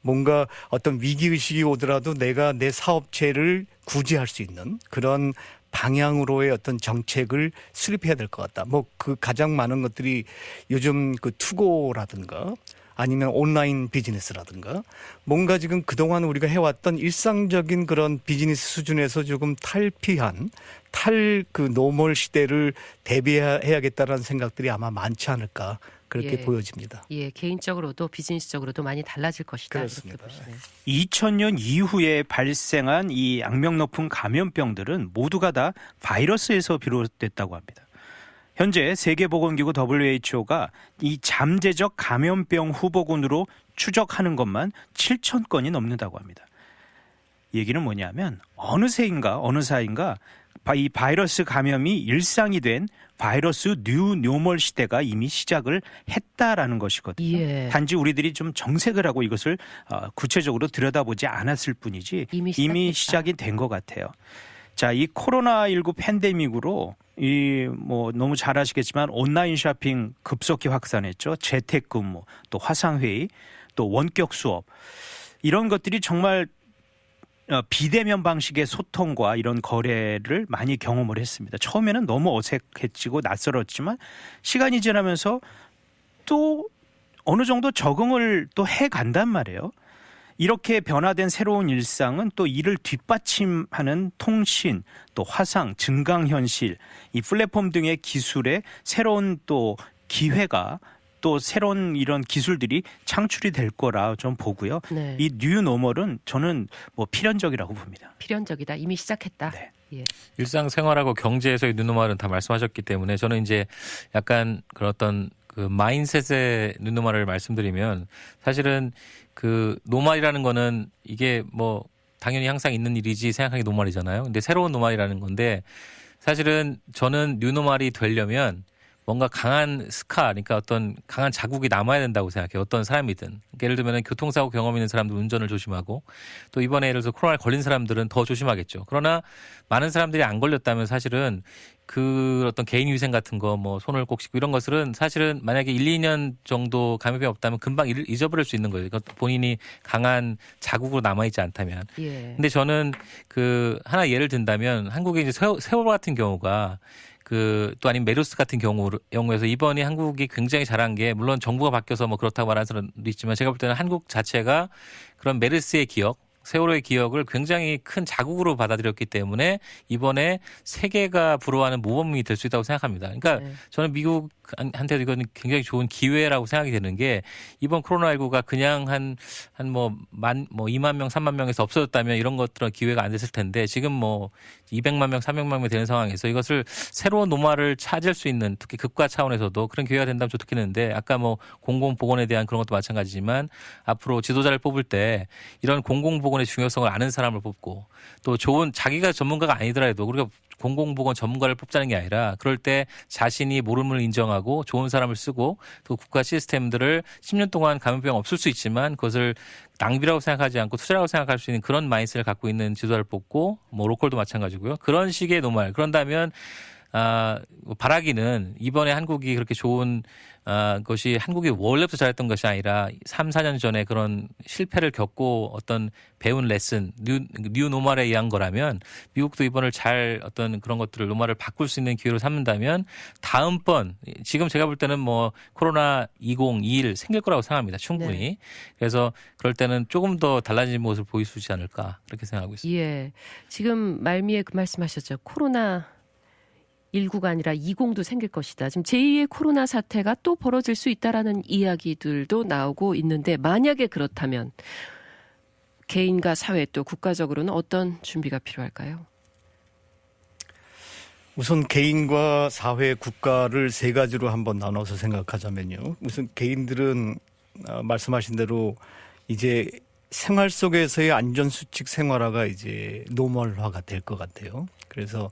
뭔가 어떤 위기의식이 오더라도 내가 내 사업체를 구제할 수 있는 그런 방향으로의 어떤 정책을 수립해야 될 것 같다. 그 가장 많은 것들이 요즘 그 투고라든가 아니면 온라인 비즈니스라든가 뭔가 지금 그동안 우리가 해왔던 일상적인 그런 비즈니스 수준에서 조금 탈피한 그 노멀 시대를 대비해야겠다라는 생각들이 아마 많지 않을까. 그렇게 보여집니다. 예, 개인적으로도 비즈니스적으로도 많이 달라질 것이다. 그렇습니다. 이렇게 보시네요. 2000년 이후에 발생한 이 악명 높은 감염병들은 모두가 다 바이러스에서 비롯됐다고 합니다. 현재 세계보건기구 WHO가 이 잠재적 감염병 후보군으로 추적하는 것만 7천 건이 넘는다고 합니다. 얘기는 뭐냐면 어느 사이인가 이 바이러스 감염이 일상이 된 바이러스 뉴노멀 시대가 이미 시작을 했다라는 것이거든요. 예. 단지 우리들이 좀 정색을 하고 이것을 구체적으로 들여다보지 않았을 뿐이지 이미 시작이 된 것 같아요. 자, 이 코로나19 팬데믹으로 너무 잘 아시겠지만 온라인 쇼핑 급속히 확산했죠. 재택근무, 또 화상회의, 또 원격 수업 이런 것들이 정말 비대면 방식의 소통과 이런 거래를 많이 경험을 했습니다. 처음에는 너무 어색해지고 낯설었지만 시간이 지나면서 또 어느 정도 적응을 또 해간단 말이에요. 이렇게 변화된 새로운 일상은 또 이를 뒷받침하는 통신, 또 화상, 증강현실, 이 플랫폼 등의 기술의 새로운 또 기회가 또 새로운 이런 기술들이 창출이 될 거라 좀 보고요. 네. 이 뉴노멀은 저는 필연적이라고 봅니다. 필연적이다. 이미 시작했다. 네. 예. 일상생활하고 경제에서의 눈노말은 다 말씀하셨기 때문에 저는 이제 약간 그런 어떤 그 마인셋의 눈노말을 말씀드리면 사실은 그 노말이라는 거는 이게 뭐 당연히 항상 있는 일이지 생각하기 노말이잖아요. 근데 새로운 노말이라는 건데 사실은 저는 뉴노말이 되려면 뭔가 강한 스카, 그러니까 어떤 강한 자국이 남아야 된다고 생각해요. 어떤 사람이든. 그러니까 예를 들면 교통사고 경험 있는 사람들 운전을 조심하고 또 이번에 예를 들어서 코로나에 걸린 사람들은 더 조심하겠죠. 그러나 많은 사람들이 안 걸렸다면 사실은 그 어떤 개인 위생 같은 거 뭐 손을 꼭 씻고 이런 것들은 사실은 만약에 1, 2년 정도 감염이 없다면 금방 잊어버릴 수 있는 거예요. 그러니까 본인이 강한 자국으로 남아있지 않다면. 예. 근데 저는 그 하나 예를 든다면 한국의 이제 세월호 같은 경우가 그 또 아니면 메르스 같은 경우에서 이번에 한국이 굉장히 잘한 게 물론 정부가 바뀌어서 뭐 그렇다고 말하는 사람도 있지만 제가 볼 때는 한국 자체가 그런 메르스의 기억, 세월호의 기억을 굉장히 큰 자국으로 받아들였기 때문에 이번에 세계가 부러워하는 모범이 될 수 있다고 생각합니다. 그러니까 네. 저는 미국한테도 이건 굉장히 좋은 기회라고 생각이 되는 게 이번 코로나19가 그냥 한 2만 명, 3만 명에서 없어졌다면 이런 것들은 기회가 안 됐을 텐데 지금 뭐 200만 명, 300만 명이 되는 상황에서 이것을 새로운 노말을 찾을 수 있는 특히 국가 차원에서도 그런 기회가 된다면 좋겠는데 아까 뭐 공공보건에 대한 그런 것도 마찬가지지만 앞으로 지도자를 뽑을 때 이런 공공보건의 중요성을 아는 사람을 뽑고 또 좋은 자기가 전문가가 아니더라도 우리가 공공보건 전문가를 뽑자는 게 아니라 그럴 때 자신이 모름을 인정하고 좋은 사람을 쓰고 또 국가 시스템들을 10년 동안 감염병 없을 수 있지만 그것을 낭비라고 생각하지 않고 투자라고 생각할 수 있는 그런 마인드를 갖고 있는 지도자를 뽑고 뭐 로컬도 마찬가지고요. 그런 식의 노말. 그런다면 바라기는 이번에 한국이 그렇게 좋은 것이 한국이 원래부터 잘했던 것이 아니라 3, 4년 전에 그런 실패를 겪고 어떤 배운 레슨, 뉴 노멀에 의한 거라면 미국도 이번을 잘 어떤 그런 것들을 노멀을 바꿀 수 있는 기회로 삼는다면 다음번 지금 제가 볼 때는 뭐 코로나 2021 생길 거라고 생각합니다. 충분히. 네. 그래서 그럴 때는 조금 더 달라진 모습을 보일 수 있지 않을까 그렇게 생각하고 있습니다. 예. 지금 말미에 그 말씀하셨죠. 코로나 19가 아니라 20도 생길 것이다. 지금 제2의 코로나 사태가 또 벌어질 수 있다라는 이야기들도 나오고 있는데 만약에 그렇다면 개인과 사회 또 국가적으로는 어떤 준비가 필요할까요? 우선 개인과 사회, 국가를 세 가지로 한번 나눠서 생각하자면요. 우선 개인들은 말씀하신 대로 이제 생활 속에서의 안전수칙 생활화가 이제 노멀화가 될 것 같아요. 그래서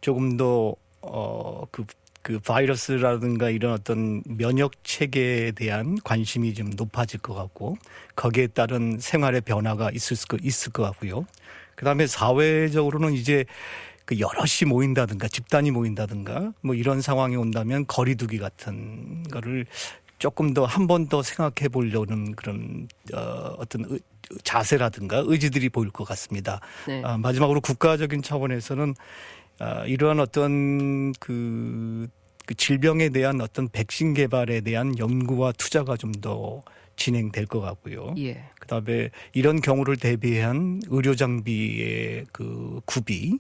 조금 더 그 바이러스라든가 이런 어떤 면역 체계에 대한 관심이 좀 높아질 것 같고 거기에 따른 생활의 변화가 있을 것 같고요. 그다음에 사회적으로는 이제 그 여럿이 모인다든가 집단이 모인다든가 뭐 이런 상황이 온다면 거리두기 같은 거를 조금 더 한 번 더 생각해 보려는 그런 어떤 자세라든가 의지들이 보일 것 같습니다. 네. 마지막으로 국가적인 차원에서는 이러한 어떤 그 질병에 대한 어떤 백신 개발에 대한 연구와 투자가 좀 더 진행될 것 같고요. 예. 그다음에 이런 경우를 대비한 의료 장비의 그 구비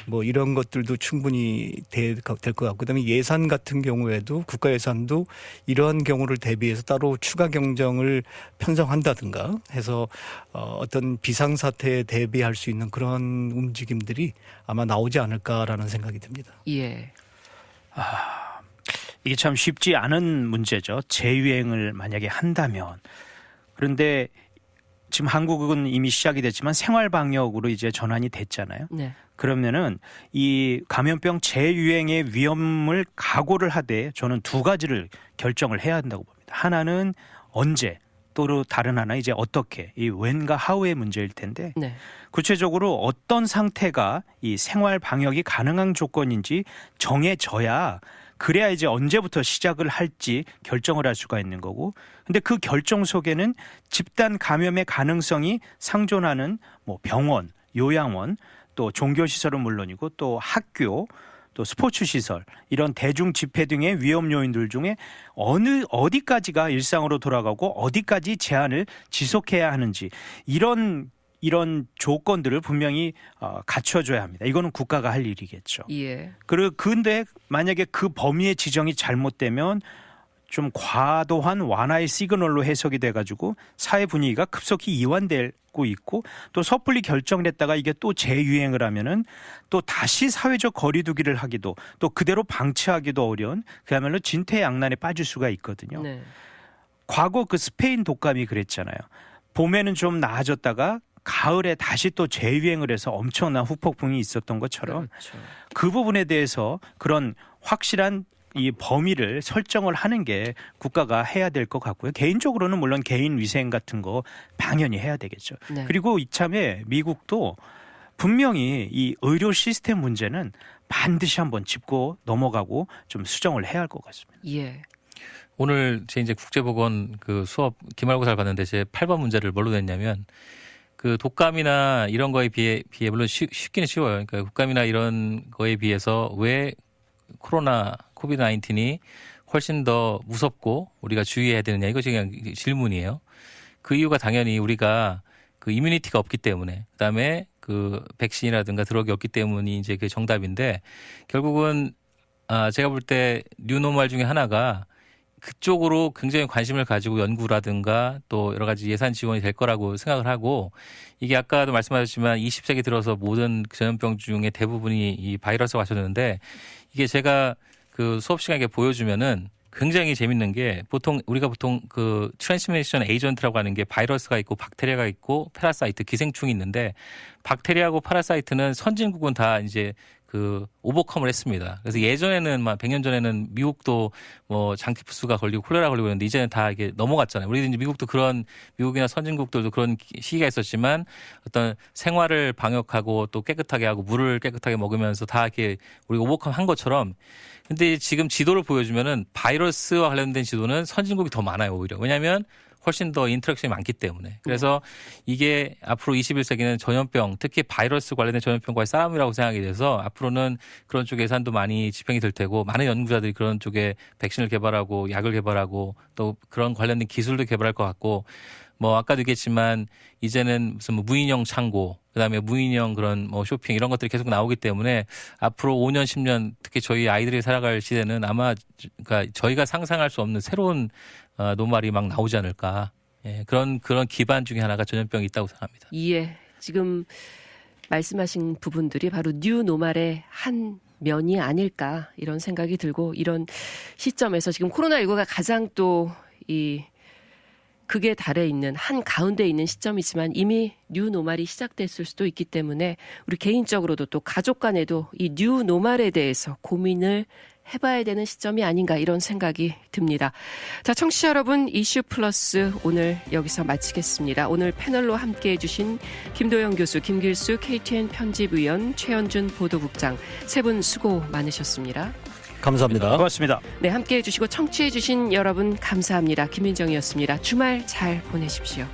뭐 이런 것들도 충분히 될 것 같고 그다음에 예산 같은 경우에도 국가 예산도 이러한 경우를 대비해서 따로 추가 경정을 편성한다든가 해서 어떤 비상사태에 대비할 수 있는 그런 움직임들이 아마 나오지 않을까라는 생각이 듭니다. 예. 이게 참 쉽지 않은 문제죠. 재유행을 만약에 한다면. 그런데 지금 한국은 이미 시작이 됐지만 생활 방역으로 이제 전환이 됐잖아요. 네. 그러면은 이 감염병 재유행의 위험을 각오를 하되 저는 두 가지를 결정을 해야 한다고 봅니다. 하나는 언제, 또 다른 하나 이제 어떻게, 이 when과 how의 문제일 텐데 네. 구체적으로 어떤 상태가 이 생활 방역이 가능한 조건인지 정해져야 그래야 이제 언제부터 시작을 할지 결정을 할 수가 있는 거고 근데 그 결정 속에는 집단 감염의 가능성이 상존하는 뭐 병원, 요양원 또 종교시설은 물론이고 또 학교 또 스포츠시설 이런 대중 집회 등의 위험 요인들 중에 어디까지가 일상으로 돌아가고 어디까지 제한을 지속해야 하는지 이런 조건들을 분명히 갖춰줘야 합니다. 이거는 국가가 할 일이겠죠. 예. 근데 만약에 그 범위의 지정이 잘못되면 좀 과도한 완화의 시그널로 해석이 돼가지고 사회 분위기가 급속히 이완되고 있고 또 섣불리 결정을 했다가 이게 또 재유행을 하면은 또 다시 사회적 거리두기를 하기도 또 그대로 방치하기도 어려운 그야말로 진퇴양난에 빠질 수가 있거든요. 네. 과거 그 스페인 독감이 그랬잖아요. 봄에는 좀 나아졌다가 가을에 다시 또 재유행을 해서 엄청난 후폭풍이 있었던 것처럼 그렇죠. 그 부분에 대해서 그런 확실한 이 범위를 설정을 하는 게 국가가 해야 될 것 같고요. 개인적으로는 물론 개인 위생 같은 거 당연히 해야 되겠죠. 네. 그리고 이참에 미국도 분명히 이 의료 시스템 문제는 반드시 한번 짚고 넘어가고 좀 수정을 해야 할 것 같습니다. 예. 오늘 제 이제 국제보건 그 수업 기말고사를 봤는데 제 8번 문제를 뭘로 냈냐면 그 독감이나 이런 거에 비해 물론 쉽기는 쉬워요. 그러니까 독감이나 이런 거에 비해서 왜 코로나 코비드 19이 훨씬 더 무섭고 우리가 주의해야 되느냐 이것이 그냥 질문이에요. 그 이유가 당연히 우리가 그 이뮤니티가 없기 때문에 그다음에 그 백신이라든가 드럭이 없기 때문이 이제 그 정답인데 결국은 제가 볼 때 뉴노멀 중에 하나가 그쪽으로 굉장히 관심을 가지고 연구라든가 또 여러 가지 예산 지원이 될 거라고 생각을 하고 이게 아까도 말씀하셨지만 20세기 들어서 모든 전염병 중에 대부분이 이 바이러스가 왔었는데 이게 제가 그 수업 시간에 보여주면은 굉장히 재밌는 게 우리가 보통 그 트랜스미션 에이전트라고 하는 게 바이러스가 있고 박테리아가 있고 파라사이트 기생충이 있는데 박테리아하고 파라사이트는 선진국은 다 이제 그 오버컴을 했습니다. 그래서 예전에는 막 100년 전에는 미국도 뭐 장티푸스가 걸리고 콜레라 걸리고 그랬는데 이제는 다 이게 넘어갔잖아요. 우리 이제 미국도 그런 미국이나 선진국들도 그런 시기가 있었지만 어떤 생활을 방역하고 또 깨끗하게 하고 물을 깨끗하게 먹으면서 다 이렇게 우리 오버컴 한 것처럼 근데 지금 지도를 보여주면은 바이러스와 관련된 지도는 선진국이 더 많아요, 오히려. 왜냐하면 훨씬 더 인터랙션이 많기 때문에. 그래서 이게 앞으로 21세기는 전염병, 특히 바이러스 관련된 전염병과의 싸움이라고 생각이 돼서 앞으로는 그런 쪽에 예산도 많이 집행이 될 테고 많은 연구자들이 그런 쪽에 백신을 개발하고 약을 개발하고 또 그런 관련된 기술도 개발할 것 같고 뭐 아까도 얘기했지만 이제는 무슨 뭐 무인형 창고 그다음에 무인형 그런 뭐 쇼핑 이런 것들이 계속 나오기 때문에 앞으로 5년 10년 특히 저희 아이들이 살아갈 시대는 아마 그러니까 저희가 상상할 수 없는 새로운 노말이 막 나오지 않을까. 예, 그런 기반 중에 하나가 전염병이 있다고 생각합니다. 예. 지금 말씀하신 부분들이 바로 뉴 노말의 한 면이 아닐까 이런 생각이 들고 이런 시점에서 지금 코로나19가 가장 또 이 극에 달해 있는 한 가운데 있는 시점이지만 이미 뉴 노말이 시작됐을 수도 있기 때문에 우리 개인적으로도 또 가족 간에도 이 뉴 노말에 대해서 고민을 해봐야 되는 시점이 아닌가 이런 생각이 듭니다. 자, 청취자 여러분 이슈 플러스 오늘 여기서 마치겠습니다. 오늘 패널로 함께해 주신 김도영 교수, 김길수 KTN 편집위원, 최현준 보도국장 세 분 수고 많으셨습니다. 감사합니다. 고맙습니다. 네, 함께해 주시고 청취해 주신 여러분 감사합니다. 김민정이었습니다. 주말 잘 보내십시오.